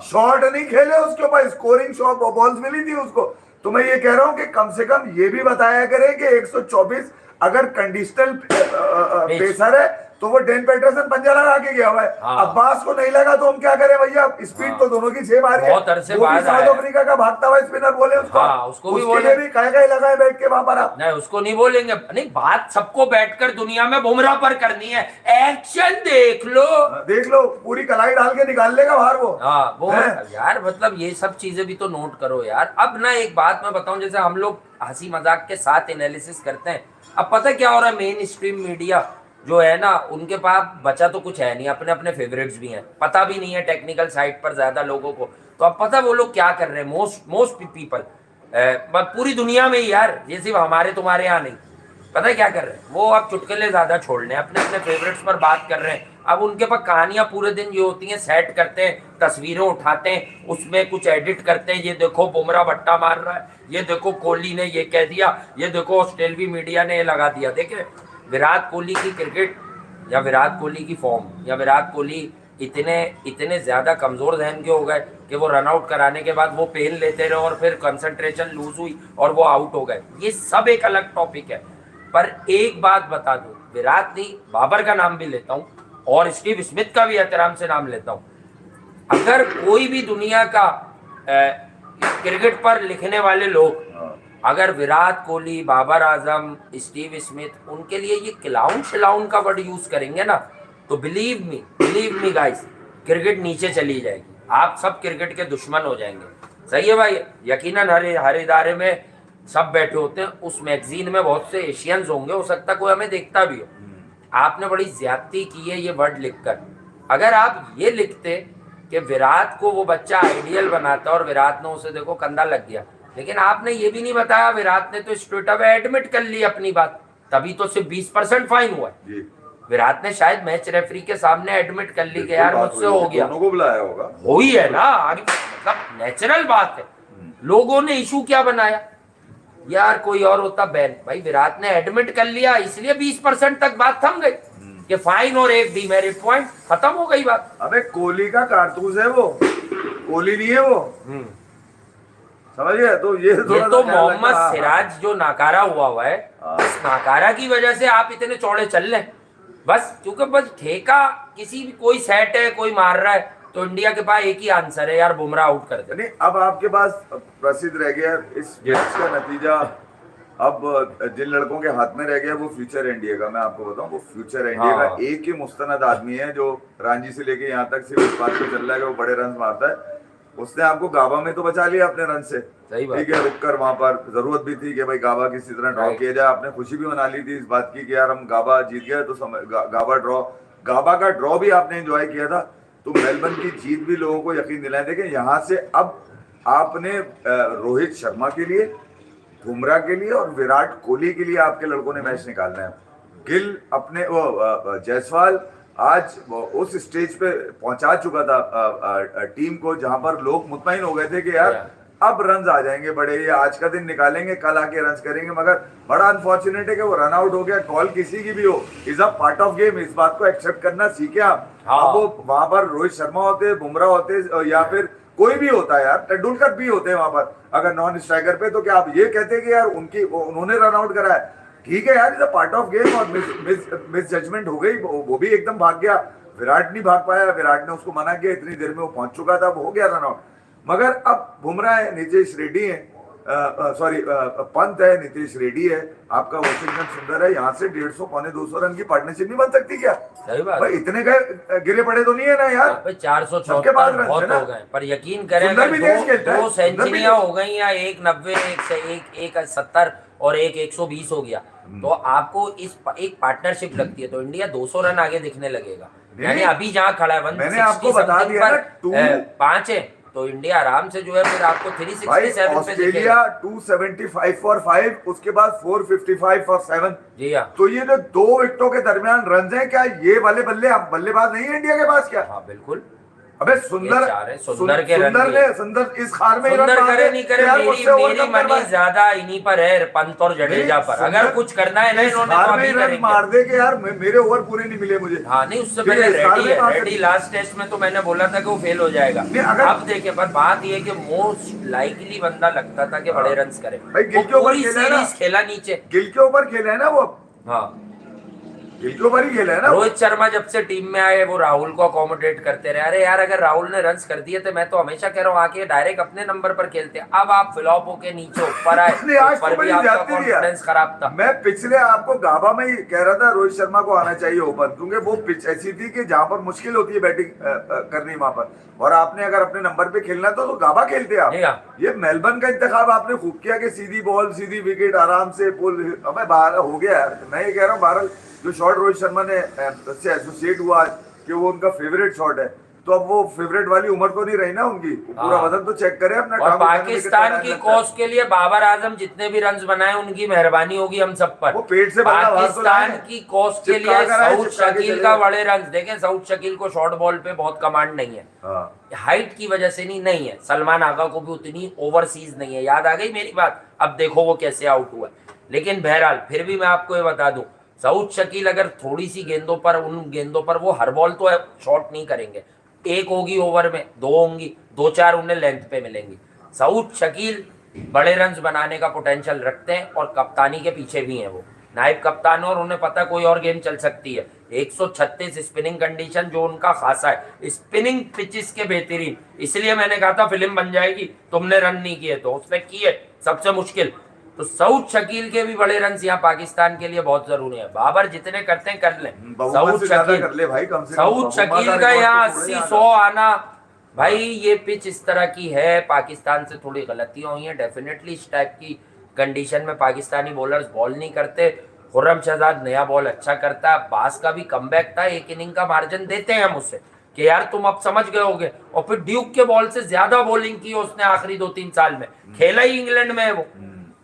Speaker 1: शॉट नहीं खेले उसके ऊपर, स्कोरिंग शॉट बॉल्स मिली थी उसको। तो मैं ये कह रहा हूं कि कम से कम ये भी बताया करें कि 124 अगर कंडीशनल पेसर है तो वो डेन पेटरसन पंजा लगा के गया हुआ है।
Speaker 2: हाँ।
Speaker 1: अब्बास को नहीं लगा तो हम क्या करें भैया? स्पीड
Speaker 2: हाँ।
Speaker 1: तो दोनों की सेम आ रही है।
Speaker 2: बहुत अरसे
Speaker 1: वो भी
Speaker 2: बाद
Speaker 1: साउथ
Speaker 2: आया।
Speaker 1: अफ्रीका का भागता हुआ स्पिनर बोले उसको।
Speaker 2: हाँ, उसको भी
Speaker 1: उसके
Speaker 2: बोले।
Speaker 1: लिए भी कहे लगाए बैठ के वहां पर आप।
Speaker 2: नहीं, उसको नहीं बोलेंगे। नहीं, बात सबको बैठकर दुनिया में बुमराह पर करनी है। एक्शन देख लो,
Speaker 1: देख लो, पूरी कलाई डाल के निकाल लेगा बाहर वो।
Speaker 2: हाँ वो
Speaker 1: हैं?
Speaker 2: यार मतलब ये सब चीजें भी तो नोट करो यार। अब ना एक बात मैं बताऊं, जैसे हम लोग हंसी मजाक के साथ एनालिसिस करते हैं, अब पता है क्या हो रहा है? मेन स्ट्रीम मीडिया जो है ना, उनके पास बचा तो कुछ है नहीं, अपने अपने फेवरेट्स भी हैं, पता भी नहीं है टेक्निकल साइड पर ज्यादा लोगों को। तो अब पता है वो लोग क्या कर रहे हैं? मोस्ट पीपल पूरी दुनिया में ही यार, ये सिर्फ हमारे तुम्हारे यहाँ नहीं, पता है क्या कर रहे हैं? वो अब चुटकुले ज्यादा छोड़ रहे हैं, अपने अपने फेवरेट्स पर बात कर रहे हैं। अब उनके पास कहानियां पूरे दिन जो होती हैं सेट करते हैं, तस्वीरें उठाते हैं, उसमें कुछ एडिट करते हैं, ये देखो बुमराह बट्टा मार रहा है, ये देखो कोहली ने ये कह दिया, ये देखो ऑस्ट्रेलवी मीडिया ने ये लगा दिया। देखे विराट कोहली की क्रिकेट या विराट कोहली की फॉर्म या विराट कोहली इतने ज्यादा कमजोर जहन के हो गए कि वो रन आउट कराने के बाद वो पेन लेते रहे और फिर कंसंट्रेशन लूज हुई और वो आउट हो गए। ये सब एक अलग टॉपिक है। पर एक बात बता दूं, विराट नहीं, बाबर का नाम भी लेता हूं और स्टीव स्मिथ का भी एहतराम से नाम लेता हूं। अगर कोई भी दुनिया का क्रिकेट पर लिखने वाले लोग अगर विराट कोहली, बाबर आजम, स्टीव स्मिथ उनके लिए ये क्लाउन शिलाउन का वर्ड यूज करेंगे ना, तो बिलीव मी गाइस, क्रिकेट नीचे चली जाएगी। आप सब क्रिकेट के दुश्मन हो जाएंगे। सही है भाई? यकीनन हर इदारे में सब बैठे होते हैं, उस मैगजीन में बहुत से एशियंस होंगे, हो सकता है कोई हमें देखता भी हो। आपने बड़ी ज्यादती की है ये वर्ड लिखकर। अगर आप ये लिखते कि विराट को वो बच्चा आइडियल बनाता और विराट ने उसे देखो कंधा लग गया, लेकिन आपने ये भी नहीं बताया विराट ने तो ट्विटर पे एडमिट कर ली अपनी बात, तभी तो सिर्फ 20% फाइन हुआ है। विराट ने शायद मैच रेफरी के सामने एडमिट कर ली कि यार मुझसे हो गया,
Speaker 1: दोनों को बुलाया होगा,
Speaker 2: हो ही है ना, आगे मतलब नेचुरल बात है। लोगों ने इशू क्या बनाया यार? कोई और होता बैन, भाई विराट ने एडमिट कर लिया इसलिए 20% तक बात थम गई कि फाइन और एक डीमेरिट पॉइंट, खत्म हो गई बात।
Speaker 1: अबे कोहली का कारतूस है वो, कोहली नहीं है वो, समझ गए? तो ये
Speaker 2: तो मोहम्मद सिराज जो नाकारा हुआ है, इस नाकारा की वजह से आप इतने चौड़े चल रहे हैं बस, क्योंकि बस ठेका किसी भी कोई सेट है, कोई मार रहा है, तो इंडिया के पास एक ही आंसर है यार, बुमराह आउट कर दे।
Speaker 1: नहीं, अब आपके पास प्रसिद्ध रह गया इस मैच का नतीजा। अब जिन लड़कों के हाथ में रह गया वो फ्यूचर इंडिया का, मैं आपको बताऊं, वो फ्यूचर इंडिया का एक ही मुस्तनद आदमी है जो रांची से लेके यहाँ तक सिर्फ इस बात पे चल रहा है कि वो बड़े रन मारता है। उसने आपको गाबा में तो बचा लिया अपने रन से, ठीक है, रुककर वहां पर जरूरत भी थी कि भाई गाबा किसी तरह ड्रॉ किया जाए। आपने खुशी भी मना ली थी इस बात की कि यार हम गाबा जीत गए, तो गाबा ड्रॉ, गाबा का ड्रॉ भी आपने एंजॉय किया था। तो मेलबर्न की जीत भी लोगों को यकीन दिलाए। देखें यहाँ से अब आपने रोहित शर्मा के लिए, बुमराह के लिए और विराट कोहली के लिए आपके लड़कों ने मैच निकालना है। गिल अपने वो जायसवाल आज उस स्टेज पे पहुंचा चुका था टीम को जहां पर लोग मुतमईन हो गए थे कि यार अब रन्स आ जाएंगे बड़े, ये आज का दिन निकालेंगे, कल आके रन्स करेंगे। मगर बड़ा अनफॉर्चुनेट है कि वो रन आउट हो गया। कॉल किसी की भी हो, is a part of game, इस बात को एक्सेप्ट करना सीखे आप। अब वो वहां पर रोहित शर्मा होते, बुमराह होते या फिर कोई भी होता है यार, तेंदुलकर भी होते हैं वहां पर अगर नॉन स्ट्राइकर पे, तो क्या आप ये कहते हैं कि यार उन्होंने रन आउट करा है? ठीक है यार, is a part of game. और मिस जजमेंट हो गई, वो भी एकदम भाग गया, विराट नहीं भाग पाया, विराट ने उसको मना किया, इतनी देर में वो पहुंच चुका था, वो हो गया रन आउट। मगर अब बुमराह है, नीतीश रेड्डी है, पंत है, नीतीश रेड्डी है, आपका वॉशिंगटन सुंदर है, यहाँ से 150 पौने 200 रन की पार्टनरशिप नहीं बन सकती क्या?
Speaker 2: सही बात
Speaker 1: भाई, इतने गिरे पड़े तो नहीं है ना यार,
Speaker 2: 474 बहुत हो गए। पर यकीन करें अगर दो सेंचुरियां हो गई या 190, 170 और 120 हो गया, तो आपको इस एक पार्टनरशिप लगती है तो इंडिया 200 रन आगे दिखने लगेगा। यानी अभी जहाँ खड़ा है 160 पर 5 है, तो इंडिया आराम से जो है फिर आपको 367
Speaker 1: ऑस्ट्रेलिया 275 फॉर 5, उसके बाद 455 फॉर 7।
Speaker 2: जी हाँ,
Speaker 1: तो ये जो 2 विकेटों के दरमियान रन है, क्या ये वाले बल्लेबाज नहीं है इंडिया के पास क्या?
Speaker 2: हाँ बिल्कुल।
Speaker 1: अबे सुंदर इस खार में
Speaker 2: करे नहीं करे, मेरी मनी ज्यादा इन्हीं पर है, पंत और जडेजा पर। अगर कुछ करना है ना इन्होंने तो अभी करेंगे।
Speaker 1: मार दे के यार, मेरे ओवर पूरे नहीं मिले मुझे।
Speaker 2: हाँ नहीं, उससे पहले रेड्डी लास्ट टेस्ट में तो मैंने बोला था कि वो फेल हो जाएगा। अब देखिए, पर बात ये है कि मोस्ट लाइकली बंदा लगता था कि बड़े रन करे,
Speaker 1: गिल के ऊपर
Speaker 2: सीरीज खेला नीचे,
Speaker 1: गिल के ऊपर खेला है ना वो।
Speaker 2: हाँ,
Speaker 1: एक दो बार ही खेला है ना।
Speaker 2: रोहित शर्मा जब से टीम में आए वो राहुल को अकोमोडेट करते रहे। अरे यार अगर राहुल ने रन्स कर दिए तो मैं तो हमेशा कह रहा हूँ आके डायरेक्ट अपने नंबर पर खेलते। अब आप फ्लॉप होके नीचे ऊपर आए,
Speaker 1: नहीं, आज
Speaker 2: ऊपर
Speaker 1: तो
Speaker 2: भी
Speaker 1: बड़ी
Speaker 2: आपका
Speaker 1: ज्यादती थी यार।
Speaker 2: कॉन्फिडेंस खराब था।
Speaker 1: मैं पिछले आपको गाबा में ही कह रहा था रोहित शर्मा को आना चाहिए ओपन, क्योंकि वो पिच ऐसी थी कि जहां पर मुश्किल होती है बैटिंग करनी वहां पर, और आपने अगर अपने नंबर पे खेलना तो गाबा खेलते आप।
Speaker 2: नहीं, हाँ।
Speaker 1: ये मेलबर्न का इंतखाब आपने खूब किया कि सीधी बॉल सीधी विकेट आराम से पुल, अबे बाहर हो गया यार। मैं ये कह रहा हूँ बहरहाल जो शॉट रोहित शर्मा ने से एसोसिएट हुआ कि वो उनका फेवरेट शॉट है, तो अब वो फेवरेट वाली उम्र तो नहीं रही ना उनकी, पूरा
Speaker 2: हाँ।
Speaker 1: वजन तो चेक करे अपना।
Speaker 2: और पाकिस्तान की कॉज के लिए बाबर आजम जितने भी रन्स बनाए उनकी मेहरबानी होगी हम सब पर।
Speaker 1: वो पेट से भरा बाहर तो
Speaker 2: पाकिस्तान
Speaker 1: लाए।
Speaker 2: की कॉज के
Speaker 1: चिपका
Speaker 2: लिए
Speaker 1: कर आए,
Speaker 2: सऊद
Speaker 1: चिपका के
Speaker 2: शकील
Speaker 1: चले
Speaker 2: का
Speaker 1: गए।
Speaker 2: बड़े रन्स देखें। सऊद शकील को शॉर्ट बॉल पे बहुत कमांड नहीं है,
Speaker 1: हाँ।
Speaker 2: हाइट की वजह से नहीं है। सलमान आगा को भी उतनी ओवरसीज नहीं है। याद आ गई मेरी बात? अब देखो वो कैसे आउट हुआ। लेकिन बहरहाल फिर भी मैं आपको ये बता दूं, सऊद शकील अगर थोड़ी सी गेंदों पर, उन गेंदों पर वो हर बॉल तो शॉट नहीं करेंगे। एक होगी ओवर में, दो होंगी, दो चार उन्हें लेंथ पे मिलेंगी। सऊद शकील बड़े रन्स बनाने का पोटेंशियल रखते हैं और कप्तानी के पीछे भी हैं। वो नायब कप्तान और उन्हें पता कोई और गेम चल सकती है। 136 स्पिनिंग कंडीशन जो उनका खासा है, स्पिनिंग पिचेस के बेहतरीन। इसलिए मैंने कहा था फिल्म बन जाएगी, तुमने रन नहीं किए तो उसने किए सबसे मुश्किल। तो सऊद शकील के भी बड़े रन यहाँ पाकिस्तान के लिए बहुत जरूरी है। बाबर जितने करते हैं कर लें, सऊद शकील का यहाँ 80-100 आना। भाई ये पिच इस तरह की है, पाकिस्तान से थोड़ी गलतियां हुई हैं डेफिनेटली। इस टाइप की कंडीशन में पाकिस्तानी बॉलर्स बॉल नहीं करते। खुर्रम शहजाद नया बॉल अच्छा करता है, बास का भी कमबैक था, एक इनिंग का मार्जिन देते हैं हम उसे कि यार तुम अब समझ गए होगे। और फिर ड्यूक के बॉल से ज्यादा बॉलिंग की उसने आखिरी 2-3 साल में, खेला ही इंग्लैंड में है वो।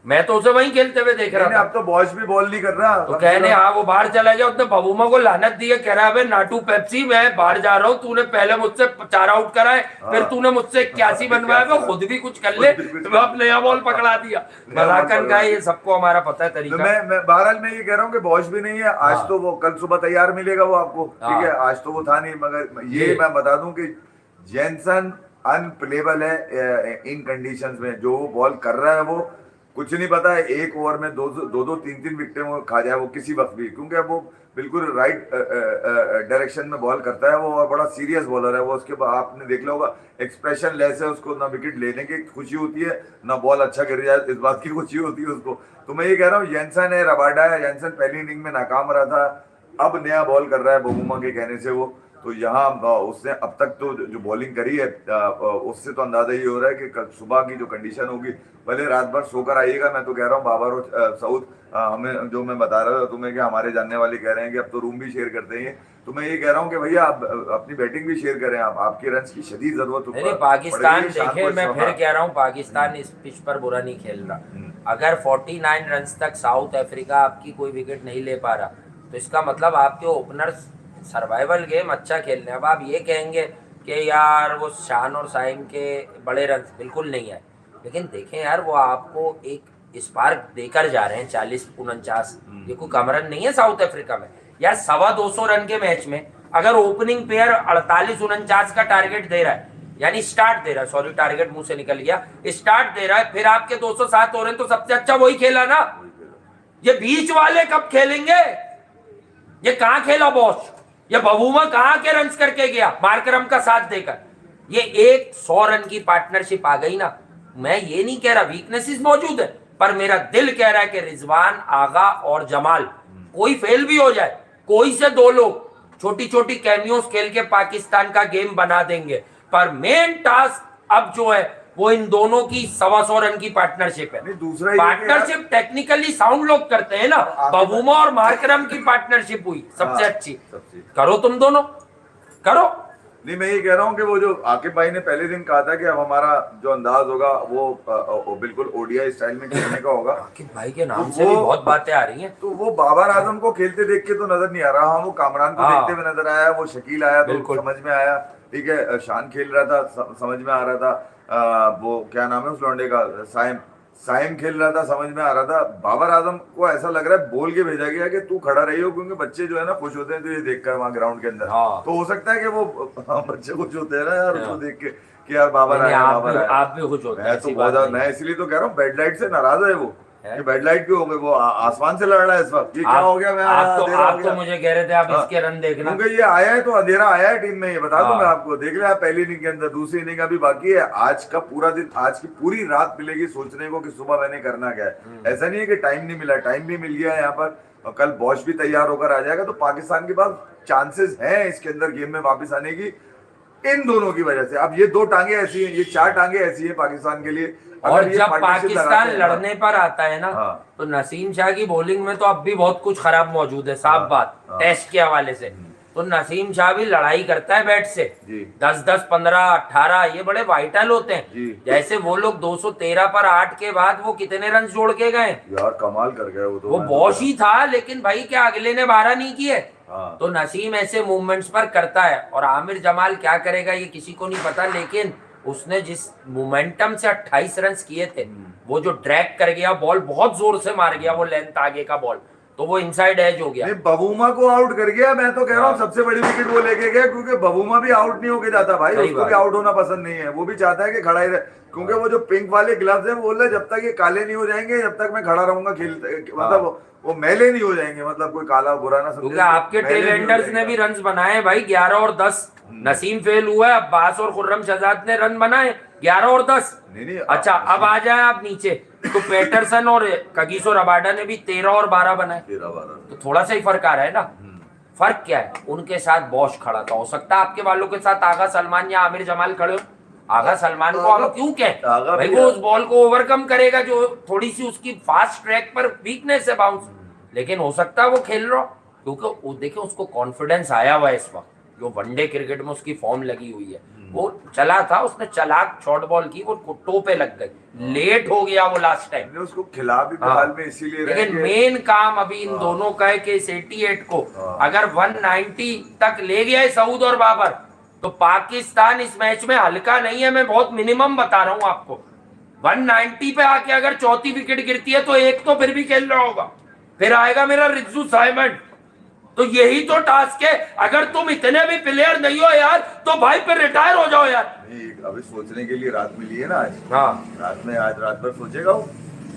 Speaker 2: मैं तो उसे वहीं खेलते हुए देख रहा था।
Speaker 1: अब तो बॉश भी बॉल नहीं कर रहा
Speaker 2: तो कहने हाँ वो बाहर चला गया, उसने बबूमा को लानत दी है, कह रहा है नाटू पेप्सी मैं बाहर जा रहा हूँ, तूने पहले मुझसे 4 आउट कराए, फिर तूने मुझसे 81 बनवाया, वो खुद भी कुछ कर ले, तो अब नया बॉल पकड़ा दिया। मलाकन का ये सबको हमारा पता है तरीका।
Speaker 1: मैं बहरहाल मैं ये कह रहा हूँ कि बॉश भी नहीं है आज। तो वो कल सुबह तैयार मिलेगा वो आपको, ठीक है। आज तो वो था नहीं, मगर ये मैं बता दूं कि जेनसन अनप्लेबल है इन कंडीशंस में। जो बॉल कर रहा है वो कुछ नहीं पता है, एक ओवर में दो 3 विकेटें वो खा जाए वो किसी वक्त भी, क्योंकि वो बिल्कुल राइट डायरेक्शन में बॉल करता है वो, और बड़ा सीरियस बॉलर है वो। उसके बाद आपने देख लिया होगा एक्सप्रेशन लेस है, उसको ना विकेट लेने की खुशी होती है ना बॉल अच्छा गिर जाए इस बात की खुशी होती है उसको। तो मैं ये कह रहा हूँ जेनसन है, रबाडा है। जेनसन पहली इनिंग में नाकाम रहा था, अब नया बॉल कर रहा है बबूमा के कहने से वो। तो यहाँ उसने अब तक तो जो बॉलिंग करी है उससे तो अंदाजा ही हो रहा है कि कल सुबह की जो कंडीशन होगी, भले रात भर सोकर आइएगा। मैं तो कह रहा हूँ बाबर और सऊद, हमें जो मैं बता रहा था तुम्हें कि हमारे जानने वाले कह रहे हैं कि अब तो रूम भी शेयर करते हैं। तो मैं ये कह रहा हूँ कि भैया आप अपनी बैटिंग भी शेयर करें, आप आपके रन की शदीद जरूरत
Speaker 2: नहीं, पाकिस्तान देखे, मैं फिर कह रहा हूँ पाकिस्तान इस पिच पर बुरा नहीं खेल रहा। अगर 49 रन तक साउथ अफ्रीका आपकी कोई विकेट नहीं ले पा रहा तो इसका मतलब आपके ओपनर्स सर्वाइवल गेम अच्छा खेल रहे हैं। अब आप ये कहेंगे कि यार वो शान और साइम के बड़े रन बिल्कुल नहीं है, लेकिन देखें यार वो आपको एक स्पार्क देकर जा रहे हैं 40-49। ये कोई कम रन नहीं है साउथ अफ्रीका में यार। 225 रन के मैच में अगर ओपनिंग पेयर 48-49 का टारगेट दे रहा है, यानी स्टार्ट दे रहा है, सॉरी टारगेट मुंह से निकल गया, स्टार्ट दे रहा है, फिर आपके 207 हो रहे हैं, तो सबसे अच्छा वही खेला ना। ये बीच वाले कब खेलेंगे? ये कहां खेला बॉस? ये बबूमा कहां के रन्स करके गया मार्करम का साथ देकर? ये एक 100 रन की पार्टनरशिप आ गई ना। मैं ये नहीं कह रहा वीकनेसेस मौजूद है, पर मेरा दिल कह रहा है कि रिजवान, आगा और जमाल कोई फेल भी हो जाए, कोई से 2 लोग छोटी छोटी कैमियोस खेल के पाकिस्तान का गेम बना देंगे। पर मेन टास्क अब जो है वो इन दोनों की 125 रन की पार्टनरशिप है।
Speaker 1: दूसरा
Speaker 2: पार्टनरशिप टेक्निकली साउंड लोग करते हैं ना, बबूमा और मार्करम की पार्टनरशिप हुई सबसे अच्छी। करो तुम दोनों, करो।
Speaker 1: नहीं, मैं ये कह रहा हूँ कि वो जो आकिब भाई ने पहले दिन कहा था कि अब हमारा जो अंदाज होगा वो बिल्कुल ओडीआई स्टाइल में खेलने का होगा।
Speaker 2: आकिब भाई के नाम से भी बहुत बातें आ रही हैं।
Speaker 1: तो वो बाबर आजम को खेलते देख के तो नजर नहीं आ रहा, हाँ वो कामरान को देखते हुए नजर आया, वो शकील आया तो समझ में आया, ठीक है। शान खेल रहा था समझ में आ रहा था, वो क्या नाम है उस लौंडे का, साइम खेल रहा था समझ में आ रहा था। बाबर आजम को ऐसा लग रहा है बोल के भेजा गया कि तू खड़ा रही हो, क्योंकि बच्चे जो है ना खुश होते हैं तो ये देखकर वहाँ ग्राउंड के अंदर। तो हो सकता है कि वो बच्चे खुश होते हैं ना यार उसको देख के कि यार बाबर आया, बाबर आया।
Speaker 2: आप भी खुश होते हैं
Speaker 1: तो बहुत, मैं इसलिए तो कह रहा हूँ बेड लाइट से नाराज है वो, ये बेड लाइट क्यों हो गई? वो आसमान से लड़ रहा है इस वक्त, ये क्या हो गया? मैं
Speaker 2: आप तो मुझे कह रहे थे आप इसके रन देखना,
Speaker 1: क्योंकि ये आया है तो अंधेरा आया है टीम में, ये बता दूं
Speaker 2: हाँ।
Speaker 1: मैं आपको। देख लिया पहली इनिंग के अंदर, दूसरी इनिंग अभी बाकी है। आज का पूरा दिन, आज की पूरी रात मिलेगी सोचने को कि सुबह मैंने करना क्या है। ऐसा नहीं है कि टाइम नहीं मिला, टाइम भी मिल गया है यहाँ पर, और कल बॉश भी तैयार होकर आ जाएगा। तो पाकिस्तान के पास चांसेस हैं इसके अंदर गेम में वापस आने की, इन दोनों की वजह से। अब ये 2 टांगे ऐसी हैं, ये 4 टांगे ऐसी है पाकिस्तान के लिए।
Speaker 2: और
Speaker 1: अगर ये
Speaker 2: जब
Speaker 1: पार्टनरशिप
Speaker 2: पाकिस्तान
Speaker 1: लगाते हैं ना,
Speaker 2: लड़ने पर आता है ना,
Speaker 1: हाँ।
Speaker 2: तो नसीम शाह की बॉलिंग में तो अब भी बहुत कुछ खराब मौजूद है, साफ
Speaker 1: हाँ,
Speaker 2: बात,
Speaker 1: हाँ।
Speaker 2: टेस्ट के हवाले से। तो नसीम शाह भी लड़ाई करता है बैट से,
Speaker 1: जी।
Speaker 2: 10-10, 15, 18 ये बड़े वाइटल होते हैं।
Speaker 1: जी।
Speaker 2: जैसे वो लोग 213 पर 8 के बाद वो कितने रन जोड़ के गए,
Speaker 1: यार कमाल कर गया वो तो।
Speaker 2: वो बॉश ही था, लेकिन भाई क्या अगले ने 12 नहीं किए?
Speaker 1: हाँ।
Speaker 2: तो नसीम ऐसे मूवमेंट्स पर करता है, और आमिर जमाल क्या करेगा ये किसी को नहीं पता, लेकिन उसने जिस मोमेंटम से 28 रन किए थे, वो जो ड्रैग कर गया बॉल, बहुत जोर से मार गया वो लेंथ आगे का बॉल, तो वो इनसाइड एज हो गया।
Speaker 1: नहीं, बबूमा को आउट कर गया। मैं तो कह रहा हूँ सबसे बड़ी विकेट वो लेके गया, क्योंकि बबूमा भी आउट नहीं होके जाता भाई,
Speaker 2: सही
Speaker 1: उसको
Speaker 2: बात
Speaker 1: भी आउट होना पसंद नहीं है। वो भी चाहता है कि खड़ा ही रहे, क्योंकि वो जो पिंक वाले ग्लव्स हैं, वो बोल रहे जब तक ये काले नहीं हो जाएंगे, जब तक मैं खड़ा रहूंगा खेलते, मतलब वो मैले नहीं हो जाएंगे, मतलब कोई काला बुरा ना समझे।
Speaker 2: क्योंकि आपके
Speaker 1: मैले
Speaker 2: टेल
Speaker 1: नहीं हो
Speaker 2: एंडर्स ने
Speaker 1: जाएगा।
Speaker 2: भी रन बनाए भाई, 11 और 10। नसीम फेल हुआ है, अब्बास और खुर्रम शहजाद ने रन बनाए 11 और 10।
Speaker 1: नहीं,
Speaker 2: अच्छा अब आ जाए आप नीचे, तो पेटरसन और कगिसो रबाडा ने भी 13 और 12 बनाए,
Speaker 1: 13-12।
Speaker 2: तो थोड़ा सा ही फर्क आ रहा है ना। फर्क क्या है, उनके साथ बॉश खड़ा था, हो सकता है आपके वालों के साथ आगा सलमान या आमिर जमाल खड़े हो। आगा सलमान को हम क्यों कहें
Speaker 1: आगा
Speaker 2: भाई,
Speaker 1: भी
Speaker 2: वो
Speaker 1: है।
Speaker 2: उस बॉल को ओवरकम करेगा जो थोड़ी सी उसकी फास्ट ट्रैक पर वीकनेस है, बाउंस, लेकिन हो सकता है वो खेल रहा हो, क्योंकि वो देखिए उसको कॉन्फिडेंस आया हुआ है इस वक्त, जो वनडे क्रिकेट में उसकी फॉर्म लगी हुई है। वो चला था, उसने चलाक शॉर्ट बॉल की, वो टो पे लग गई, लेट हो गया वो लास्ट टाइम,
Speaker 1: हमने उसको खिला भी फिलहाल में इसीलिए रहे
Speaker 2: लेकिन
Speaker 1: कि-
Speaker 2: मेन काम अभी इन दोनों का है कि इस 88 को अगर 190 तक ले गया है सऊद और बाबर, तो पाकिस्तान इस मैच में हल्का नहीं है। मैं बहुत मिनिमम बता रहा हूं आपको, 190 पे आके अगर चौथी विकेट गिरती है तो एक तो फिर भी खेल रहा होगा, फिर आएगा मेरा रिज्जू साइमन। तो यही तो टास्क है, अगर तुम इतने भी प्लेयर नहीं हो यार, तो भाई फिर रिटायर हो जाओ यार।
Speaker 1: नहीं, अभी सोचने के लिए रात मिली है ना आज।
Speaker 2: हाँ,
Speaker 1: रात में, आज रात भर सोचेगा वो।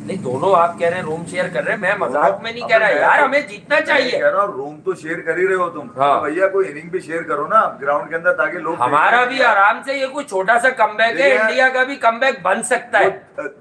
Speaker 2: नहीं दोनों आप कह रहे हैं रूम शेयर कर रहे हैं, मैं मजाक में नहीं कह रहा यार, हमें जीतना
Speaker 1: मैं
Speaker 2: चाहिए।
Speaker 1: कह रहा हूँ रूम तो शेयर कर ही रहे हो तुम,
Speaker 2: हाँ।
Speaker 1: तो भैया कोई इनिंग भी शेयर करो ना ग्राउंड के अंदर, ताकि लोग
Speaker 2: हमारा
Speaker 1: देखें।
Speaker 2: भी आराम से ये कोई छोटा सा कमबैक है,
Speaker 1: देखिए,
Speaker 2: इंडिया का भी कमबैक बन सकता है।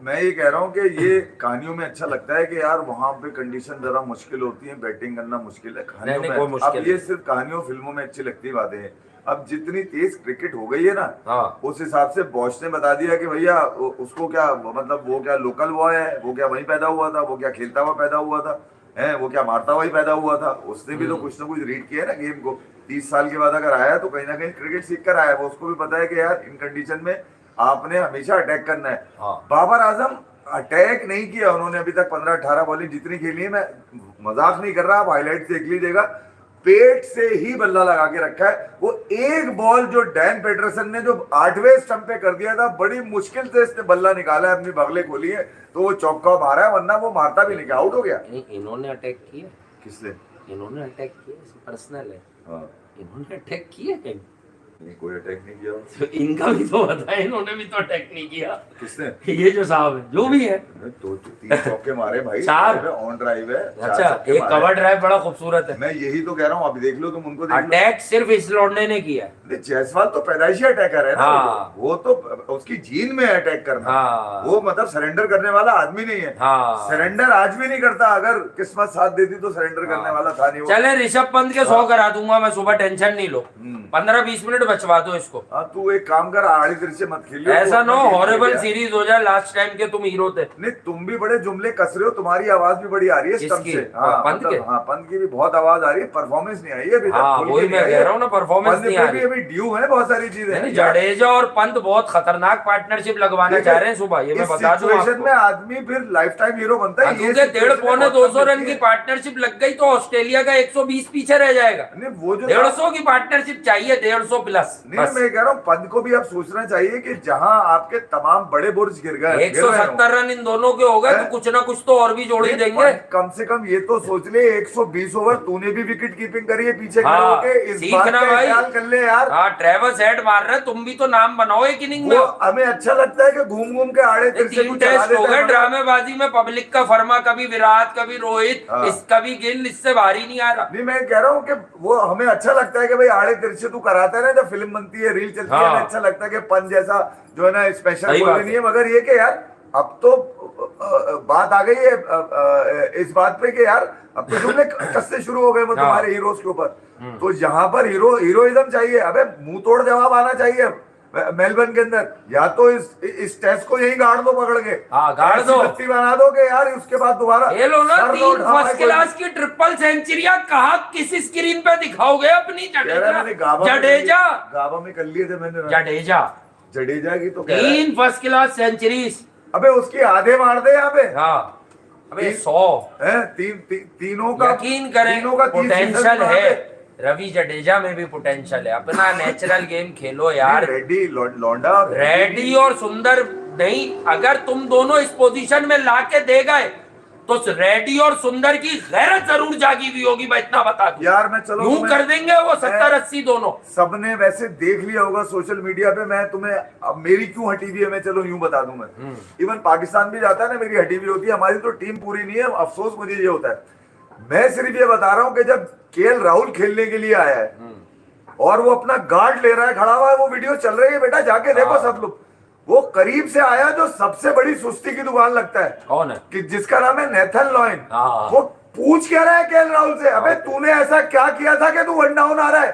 Speaker 1: मैं ये कह रहा हूँ कि ये कहानियों में अच्छा लगता है कि यार वहां पे कंडीशन जरा मुश्किल होती है, बैटिंग करना मुश्किल है कहानियों
Speaker 2: नहीं,
Speaker 1: में।
Speaker 2: कोई मुश्किल
Speaker 1: अब ये सिर्फ कहानियों फिल्मों में अच्छी लगती बातें हैं। अब जितनी तेज क्रिकेट हो गई है ना,
Speaker 2: हाँ।
Speaker 1: उस हिसाब से बॉश ने बता दिया कि भैया उसको क्या, मतलब वो क्या लोकल बॉय है, वो क्या वहीं पैदा हुआ था, वो क्या खेलता हुआ पैदा हुआ था, है वो क्या मारता हुआ ही पैदा हुआ था। उसने भी तो कुछ ना कुछ रीड किया है ना गेम को। 30 साल के बाद अगर आया तो कहीं ना कहीं क्रिकेट सीख कर आया। वो उसको भी पता है कि यार इन कंडीशन में आपने हमेशा अटैक करना है।
Speaker 2: हाँ।
Speaker 1: बाबर आजम अटैक नहीं किया उन्होंने अभी तक, 15-18 बॉलिंग जितनी खेली है, मैं मजाक नहीं कर रहा, आप हाईलाइट देख लीजिएगा, पेट से ही बल्ला लगा के रखा है। वो एक बॉल जो डैन पेटरसन ने जो 8वें स्टंप पे कर दिया था, बड़ी मुश्किल से इसने बल्ला निकाला है, अपनी बगले खोली है तो वो चौका मारा है, वरना वो मारता भी नहीं, क्या आउट हो गया।
Speaker 2: इन्होंने अटैक किया,
Speaker 1: किसने?
Speaker 2: इन्होंने अटैक किया, पर्सनल है,
Speaker 1: हाँ,
Speaker 2: इन्होंने अटैक किया है,
Speaker 1: नहीं कोई अटैक नहीं किया।
Speaker 2: तो इनका भी तो पता है, इन्होंने भी तो अटैक नहीं किया।
Speaker 1: किसने?
Speaker 2: ये जो साहब है, जो भी है,
Speaker 1: 2-3 चौके मारे भाई,
Speaker 2: चार।
Speaker 1: ऑन ड्राइव है।
Speaker 2: अच्छा, एक कवर ड्राइव बड़ा खूबसूरत है।
Speaker 1: मैं यही तो कह रहा हूँ, अभी देख लो तुम, उनको देख लो।
Speaker 2: अटैक सिर्फ इस लौंडे ने किया है।
Speaker 1: नहीं, जायसवाल तो पैदाइशी अटैकर है ना।
Speaker 2: हाँ।
Speaker 1: वो तो उसकी जीन में अटैक करना।
Speaker 2: हाँ।
Speaker 1: वो मतलब सरेंडर करने वाला आदमी नहीं है।
Speaker 2: हाँ।
Speaker 1: सरेंडर आज भी नहीं करता, अगर किस्मत साथ देती तो सरेंडर करने वाला था नहीं वो।
Speaker 2: चले ऋषभ पंत के 100 करा दूंगा मैं सुबह, टेंशन नहीं लो, 15-20 मिनट बचवा दो इसको।
Speaker 1: हाँ, तू एक काम कर, आड़ी तिरछे से मत खेलियो।
Speaker 2: ऐसा ना
Speaker 1: तो
Speaker 2: हॉरिबल सीरीज हो जाए, लास्ट टाइम के तुम हीरो थे।
Speaker 1: नहीं, तुम भी बड़े जुमले कस रहे हो, तुम्हारी आवाज भी बड़ी आ रही है स्टंप
Speaker 2: किसकी?
Speaker 1: से। हाँ,
Speaker 2: पंत के?
Speaker 1: हाँ, पंत की भी बहुत आवाज आ रही है, परफॉर्मेंस नहीं आई है अभी तक।
Speaker 2: हाँ,
Speaker 1: खुल के
Speaker 2: वही
Speaker 1: नहीं
Speaker 2: मैं
Speaker 1: आई
Speaker 2: कह
Speaker 1: है।
Speaker 2: रहा हूँ ना, परफॉर्मेंस
Speaker 1: पंत
Speaker 2: नहीं
Speaker 1: पे
Speaker 2: आ
Speaker 1: भी
Speaker 2: रही।
Speaker 1: अभी ड्यू है बहुत सारी चीजें।
Speaker 2: नहीं, जडेजा और पंत बहुत खतरनाक पार्टनरशिप लगवाना चाह रहे हैं सुबह, ये मैं बता दूं
Speaker 1: सिचुएशन में
Speaker 2: आपको।
Speaker 1: आदमी फिर लाइफ टाइम हीरो बनता है। ये
Speaker 2: क्योंकि 150-200 रन की पार्टनरशिप लग गई तो ऑस्ट्रेलिया का 120 पीछे रह जाएगा।
Speaker 1: नहीं, वो जो
Speaker 2: 150 की पार्टनरशिप चाहिए, 150 प्लस। प्लस।
Speaker 1: नहीं मैं कह रहा हूँ पंत को भी अब सोचना चाहिए कि जहां आपके तमाम बड़े बुर्ज गिर गए
Speaker 2: 170 रन इन दोनों के हो गए तो कुछ ना कुछ तो और भी जोड़ ही देंगे।
Speaker 1: कम से कम ये तो सोच ले 120 ओवर तूने भी विकेट कीपिंग करी है पीछे खड़े
Speaker 2: हाँ,
Speaker 1: होके, इस बात
Speaker 2: सीखना
Speaker 1: का
Speaker 2: भाई।
Speaker 1: ख्याल कर ले यार।
Speaker 2: हाँ ट्रेवर्स हेड मार रहे, तुम भी तो नाम बनाओ एक इनिंग में।
Speaker 1: वो हमें अच्छा लगता है कि घूम घूम के आड़े तिरछे
Speaker 2: 3 टेस्ट हो गए ड्रामेबाजी में, पब्लिक का फरमा, कभी विराट कभी रोहित,
Speaker 1: हाँ।
Speaker 2: इसका भी गिल, इससे भारी नहीं आ रहा।
Speaker 1: नहीं मैं कह रहा हूँ कि वो हमें अच्छा लगता है कि भाई आड़े तिरछे तू कराता है ना, जब फिल्म बनती है रील चलती है,
Speaker 2: हाँ।
Speaker 1: हमें अच्छा लगता है कि पन जैसा जो है ना स्पेशल
Speaker 2: सही
Speaker 1: कोई
Speaker 2: बात
Speaker 1: नहीं है। मगर ये कि यार अब तो बात आ गई है इस बात पे कि यार अब तो जुमले कसने शुरू हो गए वो
Speaker 2: हाँ।
Speaker 1: तुम्हारे हीरोज के ऊपर। तो यहाँ पर हीरोइज्म चाहिए, अबे मुंह तोड़ जवाब आना चाहिए मेलबर्न के अंदर। या तो इस टेस्ट को यही गाड़ दो पकड़ के,
Speaker 2: हाँ, गाड़ दो।
Speaker 1: बत्ती बना दो कि यार उसके बाद दोबारा
Speaker 2: ये लो ना
Speaker 1: सर
Speaker 2: 3
Speaker 1: उठाओ,
Speaker 2: फर्स्ट
Speaker 1: कोई-
Speaker 2: क्लास की ट्रिपल सेंचुरियां कहा किस स्क्रीन पे दिखाओगे अपनी?
Speaker 1: कह रहा है मैंने गाबा में
Speaker 2: जडेजा
Speaker 1: गाबा में कर लिए थे मैंने
Speaker 2: जडेजा
Speaker 1: जडेजा की तो कह रहा है।
Speaker 2: 3 फर्स्ट क्लास सेंचुरीज।
Speaker 1: अबे उसकी आधे मार दे यहाँ पे।
Speaker 2: हाँ अबे 100
Speaker 1: है तीनों का
Speaker 2: यकीन करें
Speaker 1: तीनों का 30
Speaker 2: पोटेंशियल
Speaker 1: सीजन मार
Speaker 2: है।
Speaker 1: दे।
Speaker 2: रवि जडेजा में भी पोटेंशियल है, अपना नेचुरल गेम खेलो यार।
Speaker 1: रेड्डी लौंडा
Speaker 2: रेड्डी और सुंदर नहीं, अगर तुम दोनों इस पोजीशन में लाके दे गए तो रेड्डी और सुंदर की गैरत जरूर जागी हुई होगी, मैं इतना बता दूं।
Speaker 1: यार मैं चलो
Speaker 2: यूं
Speaker 1: तुम्हें-
Speaker 2: कर देंगे वो 70-80 दोनों।
Speaker 1: सबने वैसे देख लिया होगा सोशल मीडिया पे। मैं तुम्हें अब मेरी क्यों हटी हुई है मैं चलो यूं बता दूं। मैं इवन पाकिस्तान भी जाता है ना, मेरी हटी हुई होती है। हमारी तो टीम पूरी नहीं है, अफसोस मुझे ये होता है। मैं सिर्फ ये बता रहा हूं कि जब केएल राहुल खेलने के लिए आया है और वो अपना गार्ड ले रहा है, खड़ा हुआ है, वो वीडियो चल रही है बेटा, जाके देखो सब लोग। वो करीब से आया जो सबसे बड़ी सुस्ती की दुकान लगता है,
Speaker 2: कौन है?
Speaker 1: कि जिसका नाम है नेथन लॉयन।
Speaker 2: हाँ।
Speaker 1: वो पूछ क्या रहा है केएल राहुल से, अबे तूने ऐसा क्या किया था कि तू वन डाउन आ रहा है?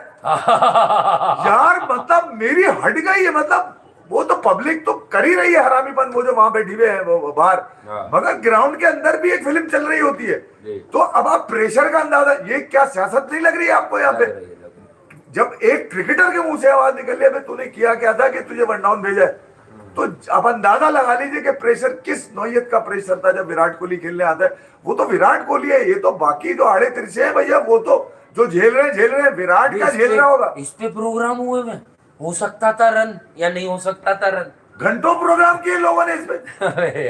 Speaker 1: यार मतलब मेरी हट गई है। मतलब वो तो पब्लिक तो कर ही रही है हरामीपन, वो जो वहां बैठी हुए हैं वो बाहर, मगर ग्राउंड के अंदर भी एक फिल्म चल रही होती है। तो अब आप प्रेशर का अंदाजा, ये क्या सियासत नहीं लग रही है आपको यहाँ पे? जब एक क्रिकेटर के मुंह से आवाज निकल रही है तूने किया क्या था कि तुझे वन डाउन भेजा है, तो अब अंदाजा लगा लीजिए कि प्रेशर किस नौयत का प्रेशर था जब विराट कोहली खेलने आता है। वो तो विराट कोहली है, ये तो बाकी जो आड़े तिरछे हैं भैया, वो तो जो झेल रहे हैं विराट का झेल रहा होगा।
Speaker 2: इस पे प्रोग्राम हुए में हो सकता था रन या नहीं हो सकता था रन,
Speaker 1: घंटों प्रोग्राम किए लोगों ने इसमें।
Speaker 2: अरे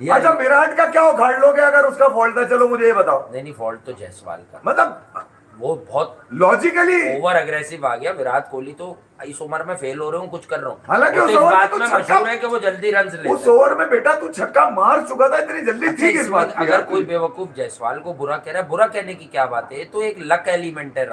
Speaker 2: यार
Speaker 1: अच्छा विराट का क्या उखाड़ लोगे अगर उसका फॉल्ट था? चलो मुझे ये बताओ।
Speaker 2: नहीं फॉल्ट तो जायसवाल का,
Speaker 1: मतलब
Speaker 2: वो बहुत
Speaker 1: लॉजिकली
Speaker 2: ओवर अग्रेसिव आ गया। विराट कोहली तो इस उम्र में फेल हो रहे हूँ, कुछ कर रहा हूँ।
Speaker 1: हालांकि
Speaker 2: वो
Speaker 1: उस
Speaker 2: तो इस
Speaker 1: ओवर में
Speaker 2: बात
Speaker 1: तो
Speaker 2: में
Speaker 1: छक्का-
Speaker 2: मशहूर है कि वो जल्दी रन लेता
Speaker 1: उस
Speaker 2: है।
Speaker 1: ओवर में बेटा तू छक्का मार चुका था, इतनी जल्दी
Speaker 2: अच्छा,
Speaker 1: थी किस
Speaker 2: इसमें
Speaker 1: बात की
Speaker 2: अगर
Speaker 1: यार?
Speaker 2: कोई बेवकूफ जायसवाल को बुरा कह रहा है, बुरा कहने की क्या बात है? ये तो एक लक एलिमेंट है।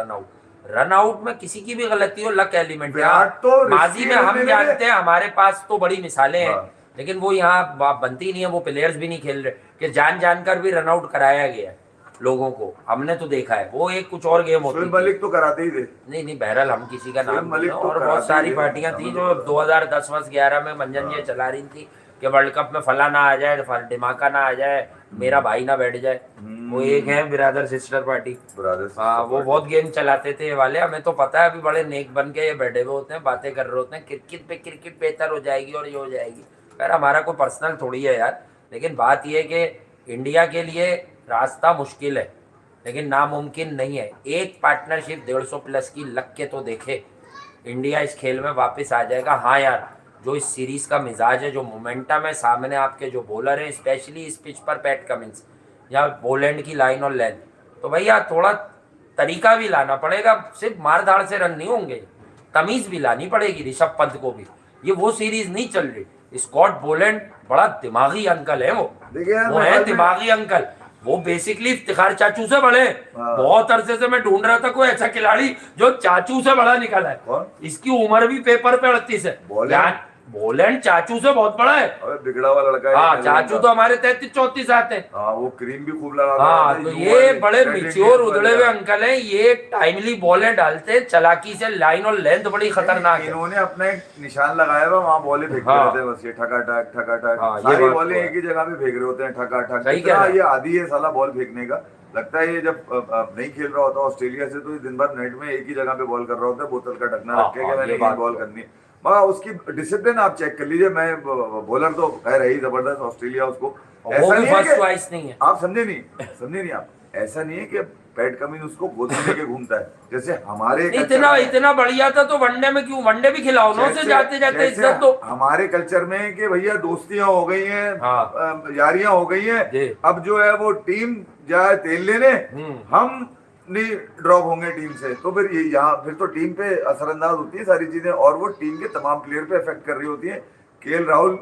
Speaker 2: रन आउट में किसी की भी गलती हो, लक एलिमेंट है।
Speaker 1: विराट तो
Speaker 2: माजी में हम जानते हैं, हमारे पास तो बड़ी मिसालें हैं,
Speaker 1: हाँ।
Speaker 2: लेकिन वो यहाँ बनती नहीं है। वो प्लेयर्स भी नहीं खेल रहे कि जान जानकर भी रन आउट कराया गया है लोगों को, हमने तो देखा है। वो एक कुछ और गेम होती
Speaker 1: शुएब
Speaker 2: थी।
Speaker 1: मलिक तो कराते ही थे।
Speaker 2: नहीं बहरहाल हम किसी का नाम
Speaker 1: मलिक
Speaker 2: नहीं,
Speaker 1: तो
Speaker 2: और बहुत
Speaker 1: कराते
Speaker 2: सारी
Speaker 1: ही
Speaker 2: पार्टियां
Speaker 1: थे।
Speaker 2: थी जो 2010-11 में मंजन ये चला रही थी कि वर्ल्ड कप में फला ना आ जाए, धमाका ना आ जाए, मेरा भाई ना बैठ जाए। वो एक है ब्रदर सिस्टर पार्टी, हाँ वो बहुत गेम चलाते थे ये वाले। हमें तो पता है, अभी बड़े नेक बन के ये बैठे हुए होते हैं, बातें कर रहे होते हैं क्रिकेट बेहतर हो जाएगी और ये हो जाएगी। यार हमारा कोई पर्सनल थोड़ी है यार, लेकिन बात ये है कि इंडिया के लिए रास्ता मुश्किल है लेकिन नामुमकिन नहीं है। एक पार्टनरशिप 150 प्लस की लग के तो देखे, इंडिया इस खेल में वापस आ जाएगा। हाँ यार, जो इस सीरीज का मिजाज है, जो मोमेंटम है, सामने आपके जो बॉलर हैं, स्पेशली इस पिच पर पैट कमिंस या बोलैंड की लाइन और लेंथ, तो भैया थोड़ा तरीका भी लाना पड़ेगा। सिर्फ मार धाड़ से रन नहीं होंगे, तमीज भी लानी पड़ेगी ऋषभ पंत को भी। ये वो सीरीज नहीं चल रही। स्कॉट बोलैंड बड़ा दिमागी अंकल है, वो है दिमागी अंकल। वो बेसिकली इफ्तिखार चाचू से बड़े। बहुत अरसे से मैं ढूंढ रहा था कोई ऐसा खिलाड़ी जो चाचू से बड़ा निकला है। इसकी उम्र भी पेपर पे 38 है। बोलैंड चाचू से बहुत बड़ा है।
Speaker 1: बिगड़ा हुआ लड़का है।
Speaker 2: हाँ चाचू तो हमारे 33-34 आते हैं।
Speaker 1: हाँ वो क्रीम भी खूब लगा।
Speaker 2: हाँ तो ये बड़े मिच्योर उधड़े हुए अंकल हैं। ये टाइमली बॉलें डालते, चलाकी से लाइन और लेंथ बड़ी खतरनाक है।
Speaker 1: इन्होंने अपना एक निशान लगाया हुआ, वहाँ बॉलें फेंकते रहते हैं बस, ये ठकाठक ठकाठक सारी बॉलें एक ही जगह पे फेंक रहे होते हैं, ठकाठक। ये आदी है साला बॉल फेंकने का। लगता है ये जब नहीं खेल रहा होता ऑस्ट्रेलिया से तो दिन भर नेट में एक ही जगह पे बॉल कर रहा होता है, बोतल का ढकना रख के मैंने ये बॉल करनी है। मगर उसकी डिसिप्लिन आप चेक कर लीजिए। मैं बॉलर तो है रही जबरदस्त ऑस्ट्रेलिया, उसको ऐसा नहीं है कि
Speaker 2: नहीं है।
Speaker 1: आप समझे नहीं आप, ऐसा नहीं है कि पैट कमिंस उसको गोद में लेके घूमता है। जैसे हमारे
Speaker 2: इतना बढ़िया था तो वनडे में क्यों, वनडे भी खिलाओ ना उसे, जाते जाते इज्जत दो।
Speaker 1: हमारे कल्चर में कि भैया दोस्तियां हो गई हैं,
Speaker 2: हाँ।
Speaker 1: यारियां हो गई हैं, अब जो है वो टीम जाए तेल लेने, हम नहीं ड्रॉप होंगे टीम से, तो फिर यहाँ फिर तो टीम पे असरअंदाज होती है सारी चीजें, और वो टीम के तमाम प्लेयर पे इफेक्ट कर रही होती है। केएल राहुल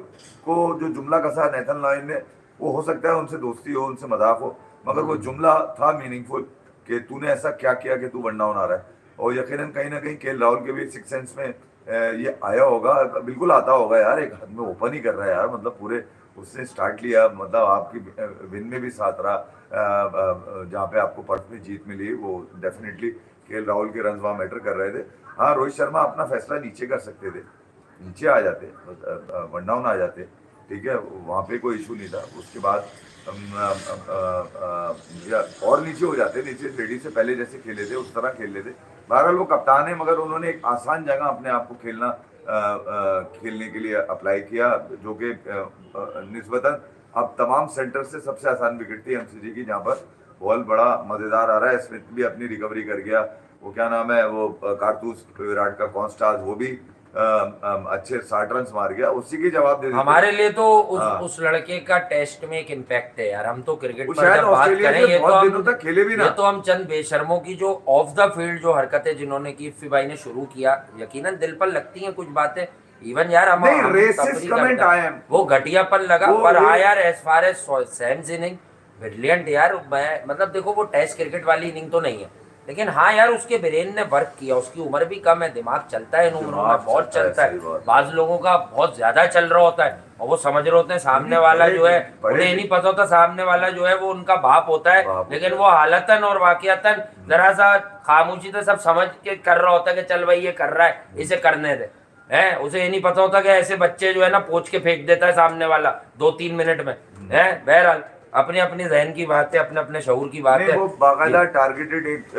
Speaker 1: को जो जुमला कसा नेथन लॉयन ने, वो हो सकता है उनसे दोस्ती हो, उनसे मजाक हो, मगर वो जुमला था मीनिंगफुल कि तूने ऐसा क्या किया कि तू वन डाउन आ रहा है। और यकीनन कहीं ना कहीं केएल राहुल के भी सिक्स सेंस में ये आया होगा, बिल्कुल आता होगा यार, एक हाथ में ओपन ही कर रहा है यार, मतलब पूरे उसने स्टार्ट लिया, मतलब आपकी विन में भी साथ रहा, जहाँ पे आपको पर्थ में जीत मिली, वो डेफिनेटली केएल राहुल के रन वहाँ मैटर कर रहे थे। हाँ, रोहित शर्मा अपना फैसला नीचे कर सकते थे, नीचे आ जाते, वन डाउन आ जाते, ठीक है, वहाँ पे कोई इशू नहीं था। उसके बाद और नीचे हो जाते, नीचे रेडी से पहले जैसे खेले थे उस तरह खेल लेते। बहरहाल वो कप्तान है, मगर उन्होंने एक आसान जगह अपने आप को खेलने के लिए अप्लाई किया, जो कि निस्बतन अब तमाम सेंटर से सबसे आसान विकेट थी एमसीजी की, जहाँ पर बॉल बड़ा मजेदार आ रहा है। स्मिथ भी अपनी रिकवरी कर गया, वो क्या नाम है वो कारतूस विराट का कॉन्स्टाज, वो भी अच्छे 60 रन मार गया, उसी की जवाब दे।
Speaker 2: हमारे लिए तो उस लड़के का टेस्ट में एक इम्पैक्ट है यार। हम तो क्रिकेट पर जब बात करें, ये तो हम चंद बेशर्मों की जो ऑफ द फील्ड जो हरकतें जिन्होंने की, इफ्फी भाई ने शुरू किया, यकीनन दिल पर लगती हैं कुछ बातें। इवन यार हम वो घटियापन लगा, पर हाँ यार, as far as Sam's inning brilliant यार। मैं मतलब देखो, वो टेस्ट क्रिकेट वाली इनिंग तो नहीं है, लेकिन हाँ यार, उसके ब्रेन ने वर्क किया, उसकी उम्र भी कम है, दिमाग चलता है इन उम्रों में, बहुत चलता है। बाज लोगों का बहुत ज्यादा चल रहा होता है, और वो समझ रहे होते हैं सामने वाला जो है, उन्हें नहीं पता होता सामने वाला जो है वो उनका बाप होता है, लेकिन वो हालतन और वाकयातन जरा सा खामोशी से सब समझ के कर रहा होता है कि चल भाई ये कर रहा है, इसे करने दे, है। उसे ये नहीं पता होता कि ऐसे बच्चे जो है ना पोंछ के फेंक देता है सामने वाला 2-3 मिनट में, है। बहरहाल अपने अपने जहन की बात है, अपने अपने शऊर की बात है।
Speaker 1: वो बाकायदा टारगेटेड एक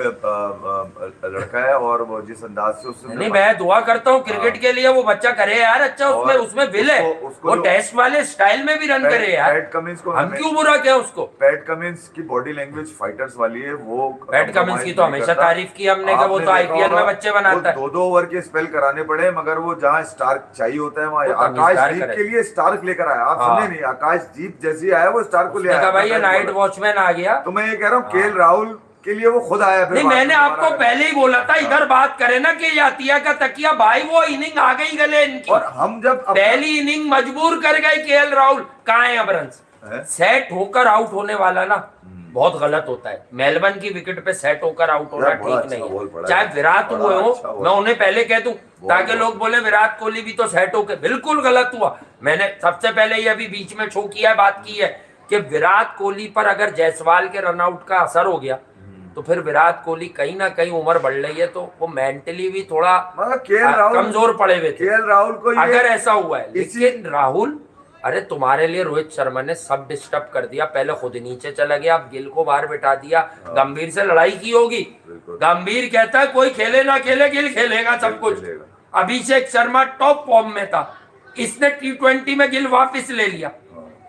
Speaker 1: लड़का है, और वो जिस अंदाज से उसने,
Speaker 2: नहीं, मैं दुआ करता हूँ क्रिकेट के लिए वो बच्चा करे यार, अच्छा उसमें विल है, वो टेस्ट वाले स्टाइल में भी रन करे यार।
Speaker 1: पैट कमिंस को
Speaker 2: हम क्यों बुरा क्या उसको?
Speaker 1: पैट कमिंस की बॉडी लैंग्वेज फाइटर्स वाली है, वो
Speaker 2: पैट कमिंस की तो हमेशा तारीफ की हमने कि वो तो आईपीएल में बच्चे बनाता है।
Speaker 1: 2-2 ओवर के स्पेल कराने पड़े, मगर वो जहाँ स्टार्क चाहिए होता है वहाँ आकाशदीप के लिए स्टार्क लेकर आया। आप सुने नहीं, आकाशदीप जैसी आया वो स्टार्क को ले आया,
Speaker 2: भाई ये नाइट वॉचमैन आ गया।
Speaker 1: तो मैं ये कह रहा हूँ केएल राहुल के लिए वो खुद आया।
Speaker 2: नहीं, मैंने आपको पहले ही बोला था, इधर बात करें ना कि यातिया का तकिया, भाई वो इनिंग आ गई गले इनकी,
Speaker 1: और हम जब
Speaker 2: पहली इनिंग मजबूर कर गए केएल राहुल। कहाँ है अब रन्स? सेट होकर आउट होने वाला ना बहुत गलत होता है। मेलबर्न की विकेट पे सेट होकर आउट होना ठीक नहीं है, चाहे विराट हुए हो, मैं उन्हें पहले कह दूं ताकि लोग बोले विराट कोहली भी तो सेट होकर, बिल्कुल गलत हुआ। मैंने सबसे पहले ये अभी बीच में शो किया, बात की है कि विराट कोहली पर अगर जायसवाल के रनआउट का असर हो गया तो फिर विराट कोहली कहीं ना कहीं उम्र बढ़ रही है, तो वो मेंटली भी थोड़ा कमजोर पड़े हुए थे।
Speaker 1: केएल राहुल को
Speaker 2: अगर ऐसा हुआ है, लेकिन राहुल, अरे तुम्हारे लिए रोहित शर्मा ने सब डिस्टर्ब कर दिया, पहले खुद नीचे चला गया, अब गिल को बाहर बिठा दिया, गंभीर से लड़ाई की होगी। गंभीर कहता है कोई खेले ना खेले गिल खेलेगा सब कुछ। अभिषेक शर्मा टॉप फॉर्म में था, इसने T20 में गिल वापस ले लिया।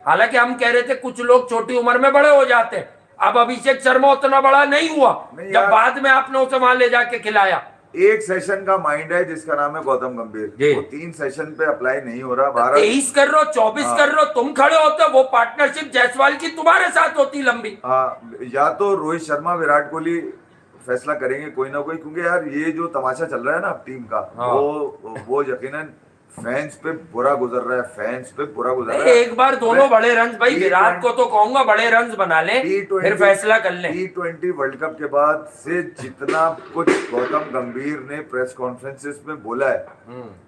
Speaker 2: हालांकि हम कह रहे थे कुछ लोग छोटी उम्र में बड़े हो जाते हैं, अब अभिषेक शर्मा उतना बड़ा नहीं हुआ जब बाद में आपने उसे वहां ले जाके खिलाया।
Speaker 1: एक सेशन का माइंड है जिसका नाम है गौतम गंभीर, वो 3 सेशन पे अप्लाई नहीं हो रहा।
Speaker 2: 23 कर रहे हो, 24 कर रहे हो, तुम खड़े होते, वो पार्टनरशिप जायसवाल की तुम्हारे साथ होती लंबी।
Speaker 1: या तो रोहित शर्मा विराट कोहली फैसला करेंगे कोई ना कोई, क्योंकि यार ये जो तमाशा चल रहा है ना टीम का, वो यकीनन फैंस पे बुरा गुजर रहा है, फैंस पे बुरा गुजर रहा है।
Speaker 2: एक बार दोनों बड़े रन, भाई विराट को तो कहूंगा बड़े रन बना ले, फिर फैसला कर ले।
Speaker 1: T20 वर्ल्ड कप के बाद से जितना कुछ गौतम गंभीर ने प्रेस कॉन्फ्रेंसेस में बोला है,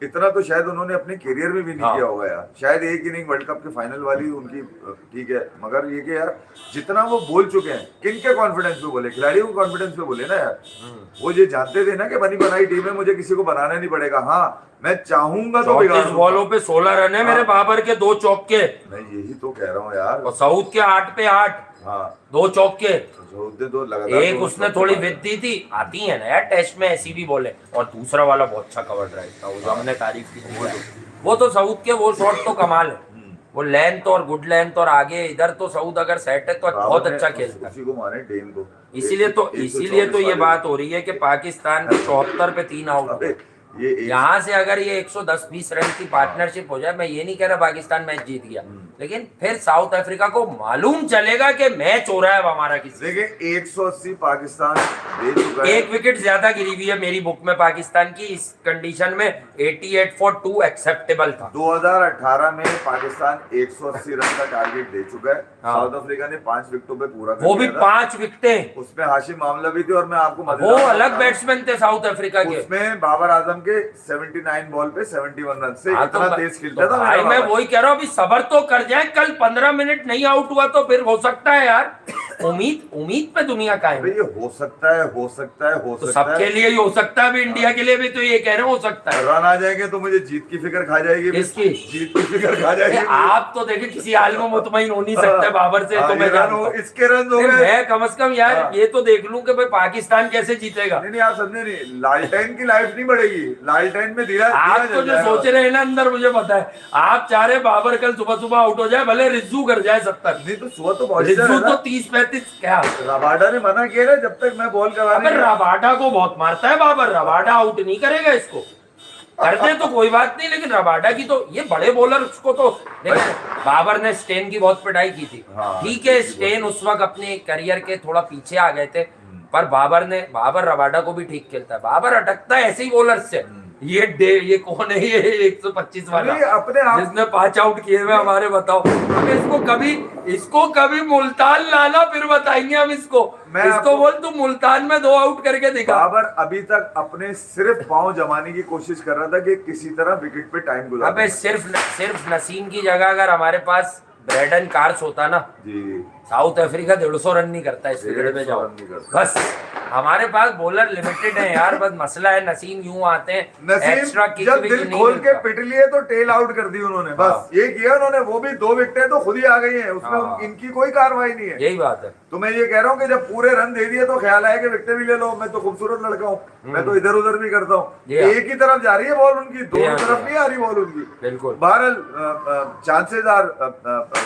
Speaker 1: इतना तो शायद उन्होंने अपने करियर में भी नहीं किया होगा यार। शायद एक इनिंग वर्ल्ड कप के फाइनल वाली उनकी ठीक है, मगर ये कि यार जितना वो बोल चुके हैं, किनके कॉन्फिडेंस पे बोले? खिलाड़ियों को कॉन्फिडेंस पे बोले ना यार। वो ये जानते थे ना कि बनी बनाई टीम है, मुझे किसी को बनाना नहीं पड़ेगा। हाँ, मैं चाहूंगा तो
Speaker 2: बॉलों पे 16 रन है मेरे बाबर के, 2 चौके।
Speaker 1: मैं यही तो कह रहा हूँ यार।
Speaker 2: और सऊद के 8 पे 8, 2 चौके, एक उसने थोड़ी विद दी थी, आती है ना यार टेस्ट में ऐसी भी बोले। और दूसरा वाला बहुत अच्छा कवर ड्राइव था, वो जो हमने तारीफ की, वो तो सऊद के वो शॉट तो कमाल है, वो लेंथ और गुड लेंथ, और आगे इधर तो सऊद अगर सेट है तो बहुत अच्छा खेलता है।
Speaker 1: उसी को माने डेन को,
Speaker 2: इसीलिए तो ये बात हो रही है कि पाकिस्तान के 74 पे 3 आउट।
Speaker 1: अबे ये
Speaker 2: यहाँ से अगर ये 110-20 रन की पार्टनरशिप हो जाए, मैं ये नहीं कह रहा पाकिस्तान मैच जीत गया, लेकिन फिर साउथ अफ्रीका को मालूम चलेगा कि मैच हो रहा है हमारा किसी।
Speaker 1: देखिए 180 पाकिस्तान दे चुका है।
Speaker 2: एक विकेट ज्यादा गिरी हुई है मेरी बुक में पाकिस्तान की, इस कंडीशन में 88 for 2 एक्सेप्टेबल था।
Speaker 1: 2018 में पाकिस्तान 180 रन का टारगेट दे चुका है।
Speaker 2: हाँ।
Speaker 1: साउथ अफ्रीका ने 5 विकेटों पे पूरा कर
Speaker 2: वो भी
Speaker 1: दिया था।
Speaker 2: 5 विकेटें,
Speaker 1: उसमें हाशिम मामला भी थे और मैं आपको
Speaker 2: वो
Speaker 1: मजेदार
Speaker 2: अलग
Speaker 1: बताऊं,
Speaker 2: बैट्समैन थे साउथ अफ्रीका के।
Speaker 1: उसमें बाबर आजम के 79 बॉल पे 71 रन से
Speaker 2: हाँ,
Speaker 1: इतना
Speaker 2: तो
Speaker 1: तेज खेलता था
Speaker 2: भाई
Speaker 1: मेरा
Speaker 2: मैं
Speaker 1: बाबर।
Speaker 2: वही कह रहा हूँ, अभी सबर तो कर जाए, कल 15 मिनट नहीं आउट हुआ तो फिर हो सकता है यार। उम्मीद पे दुनिया का
Speaker 1: अबे
Speaker 2: है,
Speaker 1: ये हो सकता है, हो सकता है, हो
Speaker 2: तो
Speaker 1: सकता
Speaker 2: सबके
Speaker 1: है।
Speaker 2: लिए ही हो सकता है, अभी इंडिया के लिए भी तो ये कह रहे हैं हो सकता है।
Speaker 1: रन आ जाएंगे तो मुझे जीत की फिक्र खा जाएगी।
Speaker 2: किसकी?
Speaker 1: जीत की फिक्र खा जाएगी।
Speaker 2: आप तो देखिए किसी हाल में मुतमईन हो नहीं सकते बाबर से, तो मैं जानता हूं।
Speaker 1: इसके रन हो
Speaker 2: नहीं,
Speaker 1: गए।
Speaker 2: मैं कम से कम यार
Speaker 1: हाँ।
Speaker 2: ये तो देख लूं कि भाई पाकिस्तान कैसे जीतेगा।
Speaker 1: नहीं आप समझे नहीं, लालटेन की लाइफ नहीं बढ़ेगी, लालटेन में धीरा
Speaker 2: आप तो जो सोच रहे हैं ना अंदर, मुझे पता है आप चाह रहे बाबर कल सुबह सुबह आउट हो जाए, भले रिज्जू कर जाए 70।
Speaker 1: नहीं तो सुबह तो बहुत
Speaker 2: रिज्जू तो 30-35 क्या।
Speaker 1: रबाडा ने मना किया ना, जब तक मैं बॉल करा
Speaker 2: अबे रबाडा को बहुत मारता है बाबर, रबाडा आउट नहीं करेगा इसको। कर दे तो कोई बात नहीं, लेकिन रबाडा की तो ये बड़े बॉलर उसको तो देखो, बाबर ने स्टेन की बहुत पिटाई की थी।
Speaker 1: हाँ,
Speaker 2: ठीक है, स्टेन उस वक्त अपने करियर के थोड़ा पीछे आ गए थे, पर बाबर रबाडा को भी ठीक खेलता है। बाबर अटकता है ऐसे ही बॉलर से। ये कौन है ये 125 वाला
Speaker 1: अपने आप
Speaker 2: जिसने 5 आउट किए हुए हमारे, बताओ हम इसको कभी मुल्तान लाना, फिर बताएंगे हम इसको बोल तू मुल्तान में 2 आउट करके दिखा।
Speaker 1: बाबर अभी तक अपने सिर्फ पांव जमाने की कोशिश कर रहा था कि किसी तरह विकेट पे टाइम गुजार।
Speaker 2: अबे सिर्फ नसीम की जगह अगर हमारे पास ब्रैडन कार्स होता ना,
Speaker 1: जी
Speaker 2: साउथ अफ्रीका 150 रन नहीं करता इस विकेट पे जाओ। बस हमारे पास बॉलर लिमिटेड है यार, बस मसला है नसीम यूं आते हैं एक्स्ट्रा किक
Speaker 1: जब
Speaker 2: भी
Speaker 1: दिल
Speaker 2: नहीं
Speaker 1: खोल के
Speaker 2: मिलता।
Speaker 1: पिट लिए तो टेल आउट कर दी उन्होंने, बस
Speaker 2: हाँ।
Speaker 1: ये किया उन्होंने। वो भी 2 विकेटें तो खुद ही आ गई हैं, उसमें
Speaker 2: हाँ।
Speaker 1: इनकी कोई कार्रवाई नहीं है।
Speaker 2: यही बात है।
Speaker 1: तो मैं ये कह रहा हूँ कि जब पूरे रन दे दिए तो ख्याल आया कि विकेट भी ले लो। मैं तो खूबसूरत लड़का हूँ, मैं तो इधर उधर भी करता हूँ। एक ही तरफ जा रही है बॉल उनकी, दोनों तरफ नहीं आ रही बॉल उनकी।
Speaker 2: बिल्कुल।
Speaker 1: बहरहाल chances are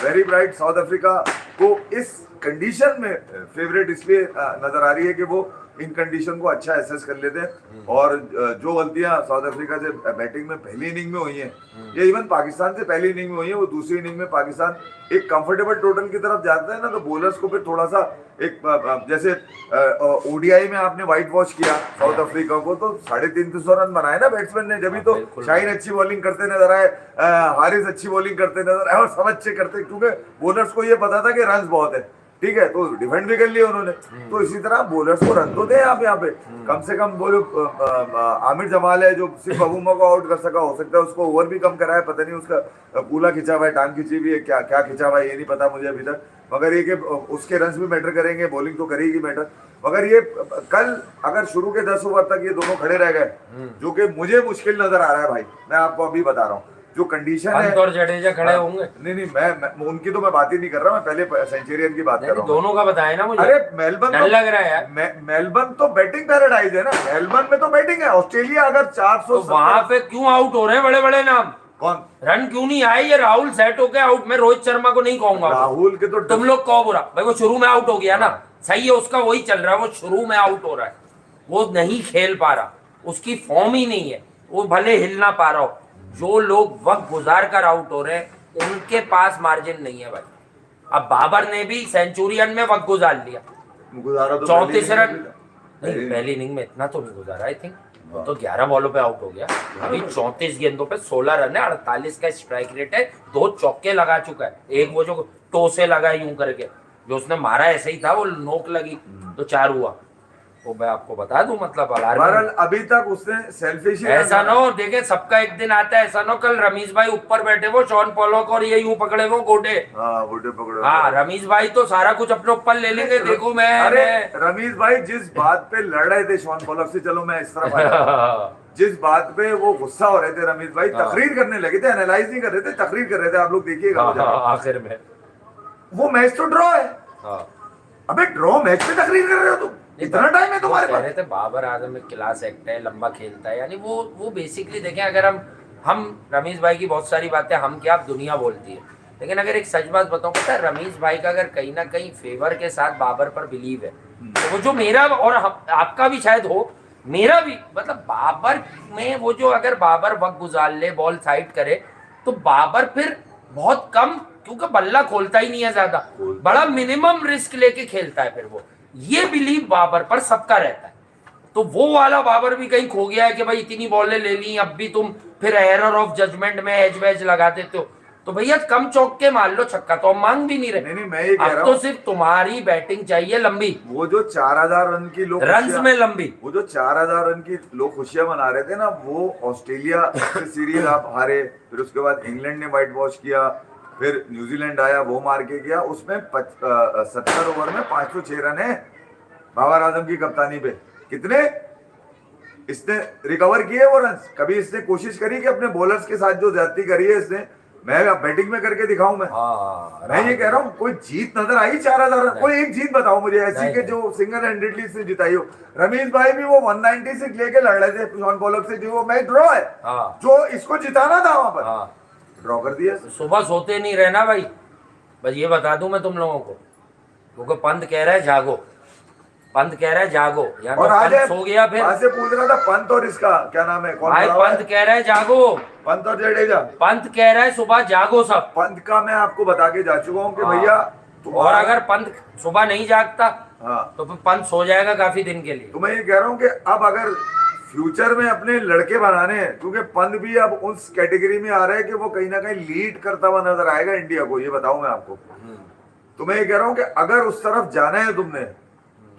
Speaker 1: very bright South Africa को इस कंडीशन में फेवरेट इसलिए नजर आ रही है कि वो इन कंडीशन को अच्छा एसेस कर लेते हैं। और जो गलतियां साउथ अफ्रीका से बैटिंग में पहली इनिंग में हुई हैं, या इवन पाकिस्तान से पहली इनिंग में हुई है, वो दूसरी इनिंग में पाकिस्तान एक कंफर्टेबल टोटल की तरफ जाता है ना, तो बॉलर्स को फिर थोड़ा सा एक जैसे ओडीआई में आपने व्हाइट वॉश किया साउथ अफ्रीका को, तो 350 रन बनाए ना बैट्समैन ने। जब तो शाहीन अच्छी बॉलिंग करते नजर आए, हारिस अच्छी बॉलिंग करते नजर आए, और सब अच्छे करते, क्योंकि बॉलर्स को ये पता था कि रन बहुत है। ठीक है, तो डिफेंड भी कर लिया उन्होंने। तो इसी तरह बॉलर्स को रन तो दे आप यहाँ पे कम से कम। बोलो आमिर जमाल है जो सिर्फ अबूमा को आउट कर सका, हो सकता है उसको ओवर भी कम कराया, पता नहीं उसका कूला खिंचा हुआ है, टांग खिंची हुई है, क्या क्या खिंचा हुआ है ये नहीं पता मुझे अभी तक। मगर ये कि उसके रन भी मैटर करेंगे, बॉलिंग तो करेगी मैटर। मगर ये कल अगर शुरू के 10 ओवर तक ये दोनों खड़े रह गए, जो कि मुझे मुश्किल नजर आ रहा है भाई, मैं आपको अभी बता रहा हूँ जो कंडीशन है।
Speaker 2: और जडेजा खड़े होंगे।
Speaker 1: नहीं मैं उनकी तो मैं बात ही नहीं कर रहा, मैं पहले सेंचुरियन की बात कर रहा हूँ।
Speaker 2: दोनों का बताया ना मुझे।
Speaker 1: अरे मेलबर्न
Speaker 2: डर लग रहा है यार।
Speaker 1: मेलबर्न तो बैटिंग पैराडाइज है ना, मेलबर्न में तो बैटिंग है। ऑस्ट्रेलिया अगर 400
Speaker 2: तो वहां पे क्यों आउट हो रहे हैं बड़े बड़े नाम?
Speaker 1: कौन
Speaker 2: रन क्यों नहीं आए? ये राहुल सेट होके आउट। मैं रोहित शर्मा को नहीं कहूंगा,
Speaker 1: राहुल के तो
Speaker 2: तुम लोग कहो बुरा भाई, वो शुरू में आउट हो गया ना, सही है, उसका वही चल रहा है, वो शुरू में आउट हो रहा है, वो नहीं खेल पा रहा, उसकी फॉर्म ही नहीं है, वो भले हिल ना पा रहा हो। जो लोग वक्त गुजार कर आउट हो रहे हैं उनके पास मार्जिन नहीं है भाई। अब बाबर ने भी सेंचुरियन में वक्त गुजार लिया,
Speaker 1: गुजारा तो
Speaker 2: 34 रन नहीं, पहली इनिंग में इतना तो नहीं गुजारा, आई थिंक वो तो 11 बॉलों पे आउट हो गया। अभी 34 गेंदों पे 16 रन है, 48 का स्ट्राइक रेट है, 2 चौके लगा चुका है। एक वो जो टो से लगा यूं करके, जो उसने मारा ऐसे ही था, वो नोक लगी तो 4 हुआ। वो मैं आपको बता दूं, मतलब
Speaker 1: बहरहाल अभी तक उसने सेल्फिश
Speaker 2: ऐसा ना हो, देखे सबका एक दिन आता है, ऐसा ना कल रमीश भाई ऊपर बैठे वो शॉन पॉलॉक और ये यूं पकड़े वो गोटे।
Speaker 1: गोटे पकड़े।
Speaker 2: हाँ, रमीश भाई तो सारा कुछ अपने ऊपर ले लेंगे। देखो
Speaker 1: अरे रमीश भाई जिस बात पे लड़ रहे थे शॉन पॉलॉक से, चलो मैं इस तरफ आया, जिस बात पे वो गुस्सा हो रहे थे रमीश भाई, तकरीर करने लगे थे, एनालाइज नहीं कर रहे थे, तकरीर कर रहे थे। आप लोग देखिएगा
Speaker 2: आखिर में
Speaker 1: वो मैच तो ड्रॉ है। अबे ड्रॉ मैच पे तकरीर कर रहे हो तुम, इतना टाइम है तुम्हारे पास?
Speaker 2: थे बाबर आजम एक क्लास एक्ट है, लंबा खेलता है, यानी वो बेसिकली देखें, अगर हम रमीश भाई की बहुत सारी बातें हम क्या अब दुनिया बोलती है, लेकिन अगर एक सच बात बताऊं, पता है रमीश भाई का अगर कहीं ना कहीं फेवर के साथ बाबर पर बिलीव है, तो वो जो मेरा और आपका भी शायद हो, मेरा भी मतलब बाबर में वो जो अगर बाबर वक्त गुजार ले, बॉल साइड करे, तो बाबर फिर बहुत कम, क्योंकि बल्ला खोलता ही नहीं है ज्यादा, बड़ा मिनिमम रिस्क लेके खेलता है फिर वो, ये बिलीव बाबर पर सबका रहता है। तो वो वाला बाबर भी कहीं खो गया है कि भाई इतनी बॉलें ले ली, अब भी तुम फिर एरर ऑफ जजमेंट में एज वेज लगा देते हो। तो भैया कम चौके मार लो छक्का, तो हम मांग भी नहीं रहे।
Speaker 1: नहीं, मैं ये कह रहा
Speaker 2: अब तो
Speaker 1: हूं,
Speaker 2: सिर्फ तुम्हारी बैटिंग चाहिए लंबी,
Speaker 1: वो जो 4000 रन की लोग
Speaker 2: रन्स में लंबी,
Speaker 1: वो जो 4000 रन की लोग खुशियां मना रहे थे ना, वो ऑस्ट्रेलिया से सीरीज आप हारे, फिर उसके बाद इंग्लैंड ने व्हाइट वॉश किया, फिर न्यूजीलैंड आया वो मार के गया, उसमें 70 ओवर में 506 रन है बाबर आजम की कप्तानी पे। कितने इसने रिकवर किए वो रन? कभी इसने कोशिश करी कि अपने बॉलर्स के साथ जो ज्यादती करी है इसने, मैं बैटिंग में करके दिखाऊं मैं ये कह रहा हूँ, कोई जीत नजर आई 4000 रन? कोई एक जीत बताओ मुझे ऐसी के जो सिंगल हैंडेडली इसने जिताई हो। रमीज भाई भी वो 196 लेके लड़ रहे थे शॉन पॉलक से, जो मैच ड्रॉ है, जो इसको जिताना था वहां पर ड्रॉ कर दिया।
Speaker 2: सुबह सोते नहीं रहना भाई, बस ये बता दूं मैं तुम लोगों को, क्योंकि पंत कह रहा है जागो, पंत कह रहा है जागो, या तो पंत सो गया फिर।
Speaker 1: आज से पूछ रहा था पंत और इसका क्या नाम है, कौन
Speaker 2: भाई पंत कह रहा है जागो,
Speaker 1: पंत और जडेजा,
Speaker 2: पंत कह रहा है सुबह जागो सब।
Speaker 1: पंत का मैं आपको बता के जा चुका हूँ कि भैया,
Speaker 2: और अगर पंत सुबह नहीं जागता
Speaker 1: हाँ
Speaker 2: तो फिर पंत सो जाएगा काफी दिन के लिए।
Speaker 1: तो मैं ये कह रहा हूँ कि अब अगर फ्यूचर में अपने लड़के बनाने हैं, क्योंकि पंत भी अब उस कैटेगरी में आ रहा है कि वो कहीं ना कहीं लीड करता हुआ नजर आएगा इंडिया को, ये बताऊं मैं आपको। तो मैं ये कह रहा हूँ कि अगर उस तरफ जाना है तुमने,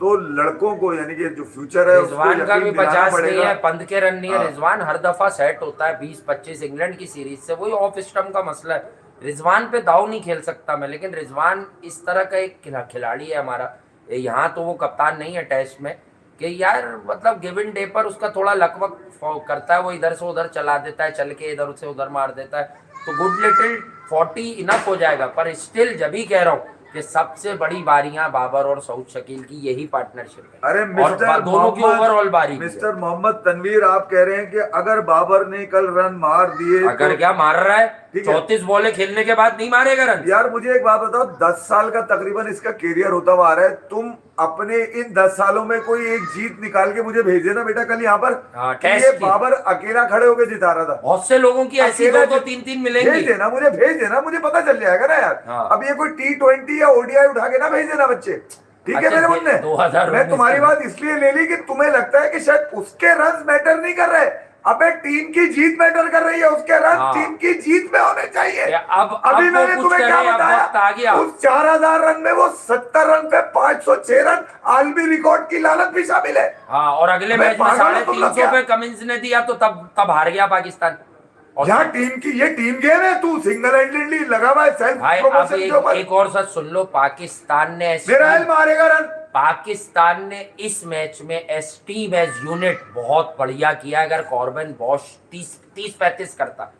Speaker 1: तो लड़कों को, यानी कि जो फ्यूचर है,
Speaker 2: रिजवान का भी 50 नहीं है,
Speaker 1: पड़ेगा।
Speaker 2: पंत के रन नहीं है। रिजवान हर दफा सेट होता है 20-25 इंग्लैंड की सीरीज से, वही ऑफ स्टंप का मसला है। रिजवान पे दाव नहीं खेल सकता मैं, लेकिन रिजवान इस तरह का एक खिलाड़ी है हमारा, यहाँ तो वो कप्तान नहीं है टेस्ट में, कि यार मतलब गिवन डे पर उसका थोड़ा लकवक करता है, वो इधर से उधर चला देता है, चल के इधर से उधर मार देता है, तो गुड लिटिल 40 इनफ हो जाएगा। पर स्टिल जब भी कह रहा हूँ कि सबसे बड़ी बारियां बाबर और सऊद शकील की यही पार्टनरशिप है।
Speaker 1: अरे
Speaker 2: और दोनों की ओवरऑल बारी,
Speaker 1: मिस्टर मोहम्मद तनवीर, आप कह रहे हैं कि अगर बाबर ने कल रन मार दिए,
Speaker 2: अगर
Speaker 1: तो
Speaker 2: क्या मार रहा है, 34 बॉलें खेलने के बाद नहीं मारेगा रन।
Speaker 1: यार मुझे एक बात बताओ, 10 साल का तकरीबन इसका कैरियर होता हुआ आ रहा है, तुम अपने इन 10 सालों में कोई एक जीत निकाल के मुझे भेज देना बेटा कल यहाँ पर, ये बाबर अकेला खड़े होकर जिता रहा था।
Speaker 2: बहुत से लोगों की ऐसी 2-3 मिलेंगी,
Speaker 1: भेज देना मुझे, भेज देना मुझे, पता चल जाएगा ना यार। अब ये कोई T20 या ODI उठा के ना भेज देना बच्चे, ठीक है मेरे मुन्ने। मैं तुम्हारी बात इसलिए ले ली कि तुम्हें लगता है कि शायद उसके रन मैटर नहीं कर रहे, अबे टीम की जीत मैटर कर रही है, उसके रन टीम की जीत में होने चाहिए।
Speaker 2: अब
Speaker 1: अभी मैंने तुम्हें क्या बताया, उस 4000 रन में वो 70 रन पे 506 रन, आलमी रिकॉर्ड की लालच भी शामिल है।
Speaker 2: हाँ, और अगले मैच में 350 पे कमिंस ने दिया, तो तब हार गया पाकिस्तान।
Speaker 1: यहाँ टीम की ये टीम गेम है, तू सिंगल हैंडेडली लगा हुआ है सेल्फ प्रमोशन के ऊपर।
Speaker 2: एक और सच सुन लो, पाकिस्तान ने
Speaker 1: मारेगा रन,
Speaker 2: पाकिस्तान ने इस मैच में एस टीम एज यूनिट बहुत बढ़िया किया। अगर कॉर्बन बॉश 30-35 करता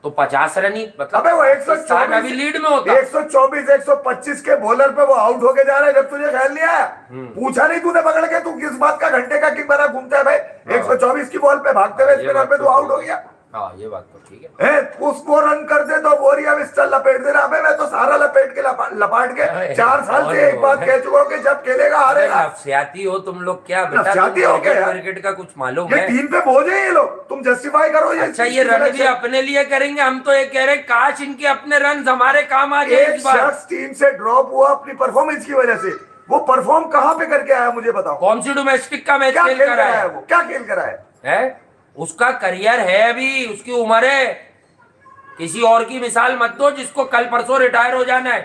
Speaker 2: तो 50 रन ही, मतलब
Speaker 1: अबे वो 124
Speaker 2: अभी लीड में होता।
Speaker 1: 124-125 के बॉलर पे वो आउट होके जा रहा है, जब तुझे ख्याल नहीं आया, पूछा नहीं तूने पकड़ के, तू किस बात का घंटे का किक बना घूमता है भाई? 124 की बॉल पे भागते हुए स्पिनर पे तू आउट हो गया।
Speaker 2: हाँ, ये बात तो ठीक है।
Speaker 1: उसको रन कर दे तो बोरिया बिस्तर लपेट देना। अबे मैं तो सारा लपेट के लपाट के 4 साल से एक बात कह चुका हूँ कि जब खेलेगा हारेगा।
Speaker 2: नफसियाती हो तुम लोग क्या बेटा,
Speaker 1: नफसियाती हो क्या?
Speaker 2: क्रिकेट का कुछ मालूम है?
Speaker 1: टीम पे बोझ है ये लोग, तुम जस्टिफाई करो ये।
Speaker 2: अच्छा, ये रन भी अपने लिए करेंगे, हम तो ये कह रहे हैं काश इनके अपने रन हमारे काम आ जाए।
Speaker 1: एक शख्स टीम से ड्रॉप हुआ अपनी परफॉर्मेंस की वजह से, वो परफॉर्म कहाँ पे करके आया मुझे बताओ?
Speaker 2: कौन सी डोमेस्टिक का मैच खेल कर आया है वो?
Speaker 1: क्या खेल कर आया
Speaker 2: है? उसका करियर है, अभी उसकी उम्र है। किसी और की मिसाल मत दो जिसको कल परसों रिटायर हो जाना है।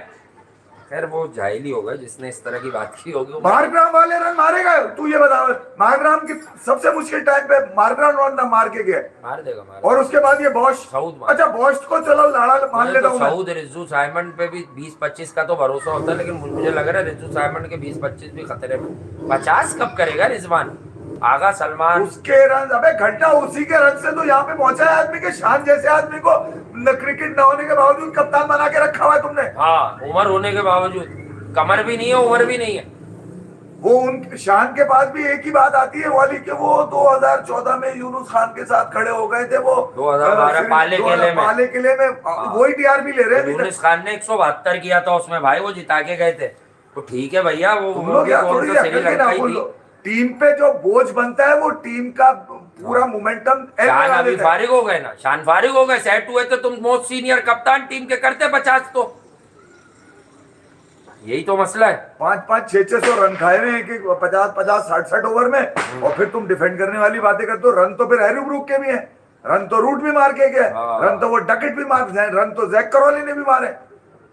Speaker 2: खैर वो जाहिल ही होगा जिसने इस तरह की बात की होगी।
Speaker 1: मार्ग्राम वाले रन मारेगा? तू ये बता, मार्ग्राम की सबसे मुश्किल टाइम पे मार्ग्राम रन मार के गया,
Speaker 2: मार देगा।
Speaker 1: और उसके बाद ये बॉश, अच्छा बॉश को चलो लाड़ा मान लेता हूं।
Speaker 2: सऊद रिजू साइमन पे भी 20-25 का तो भरोसा होता है, लेकिन मुझे लग रहा है रिजू साइमन के 20-25 भी खतरे में। 50 कब करेगा रिजवान? आगा सलमान
Speaker 1: उसके रन, अबे घंटा उसी के रन से तो यहाँ पे पहुंचा है आदमी के शान जैसे आदमी को क्रिकेट न होने के बावजूद कप्तान बना के रखा हुआ है तुमने।
Speaker 2: हाँ, उम्र होने के बावजूद, कमर भी नहीं है, उम्र भी नहीं है।
Speaker 1: वो उन शान के पास भी एक ही बात आती है वाली कि वो 2014 में यूनुस खान के साथ खड़े हो गए थे, वो
Speaker 2: 2012 पाले किले में
Speaker 1: वही टीआरपी ले रहे हैं।
Speaker 2: यूनुस खान ने 172 किया था उसमें भाई, वो जिता के गए थे। तो ठीक है भैया, वो
Speaker 1: तुम
Speaker 2: वो
Speaker 1: लोग
Speaker 2: भी
Speaker 1: यार
Speaker 2: गोल
Speaker 1: थोड़ी
Speaker 2: तो
Speaker 1: सी
Speaker 2: सही
Speaker 1: अकल के
Speaker 2: लड़का
Speaker 1: ना
Speaker 2: ही
Speaker 1: बोल
Speaker 2: थी।
Speaker 1: लो। टीम पे जो बोझ बनता है वो टीम का पूरा मोमेंटम
Speaker 2: शान अभी फारिग हो गए ना, शान फारिग हो गए, सेट हुए तो तुम मोस्ट सीनियर कप्तान टीम के करते 50 तो, यही तो मसला है।
Speaker 1: 5-5, 600 रन खाए हुए हैं कि 50-50, 60-60 ओवर में, और फिर तुम डिफेंड करने वाली बातें करते हो। रन तो फिर हैरी ब्रूक के भी हैं, रन तो रूट भी मार के गया,
Speaker 2: हाँ।
Speaker 1: रन तो वो डकेट भी मार, रन तो जैक करॉली ने भी मारे।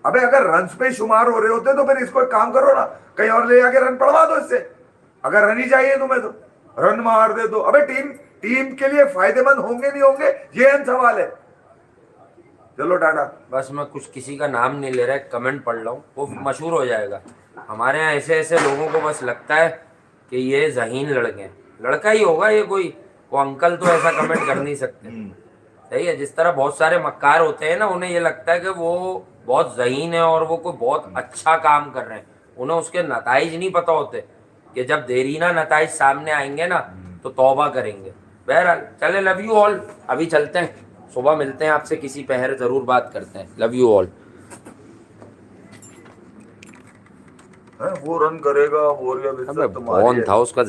Speaker 1: अबे अगर रन्स पे शुमार हो रहे होते तो फिर इसको एक काम करो ना, कहीं और ले जाके रन पड़वा दो इससे, अगर रन ही चाहिए तुम्हें तो रन मार दे दो। अबे टीम के लिए फायदेमंद होंगे नहीं होंगे ये अहम सवाल है। चलो टाटा।
Speaker 2: बस मैं कुछ किसी का नाम नहीं ले रहा, कमेंट पढ़ रहा हूँ, वो मशहूर हो जाएगा। हमारे यहाँ ऐसे ऐसे लोगों को बस लगता है कि ये ज़हीन लड़के हैं, लड़का ही होगा ये कोई, वो अंकल तो ऐसा कमेंट कर नहीं सकते। सही है, जिस तरह बहुत सारे मक्कार होते हैं ना, उन्हें ये लगता है कि वो बहुत ज़हीन है और वो कोई बहुत अच्छा काम कर रहे हैं, उन्हें उसके नताइज नहीं पता होते कि जब देरीना नताइज सामने आएंगे ना तो तौबा करेंगे। बहरहाल चले, लव यू ऑल, अभी चलते हैं, सुबह मिलते हैं आपसे, किसी पहर ज़रूर बात करते हैं। Love you all.
Speaker 1: वो रन करेगा, वो
Speaker 2: कौन था उसका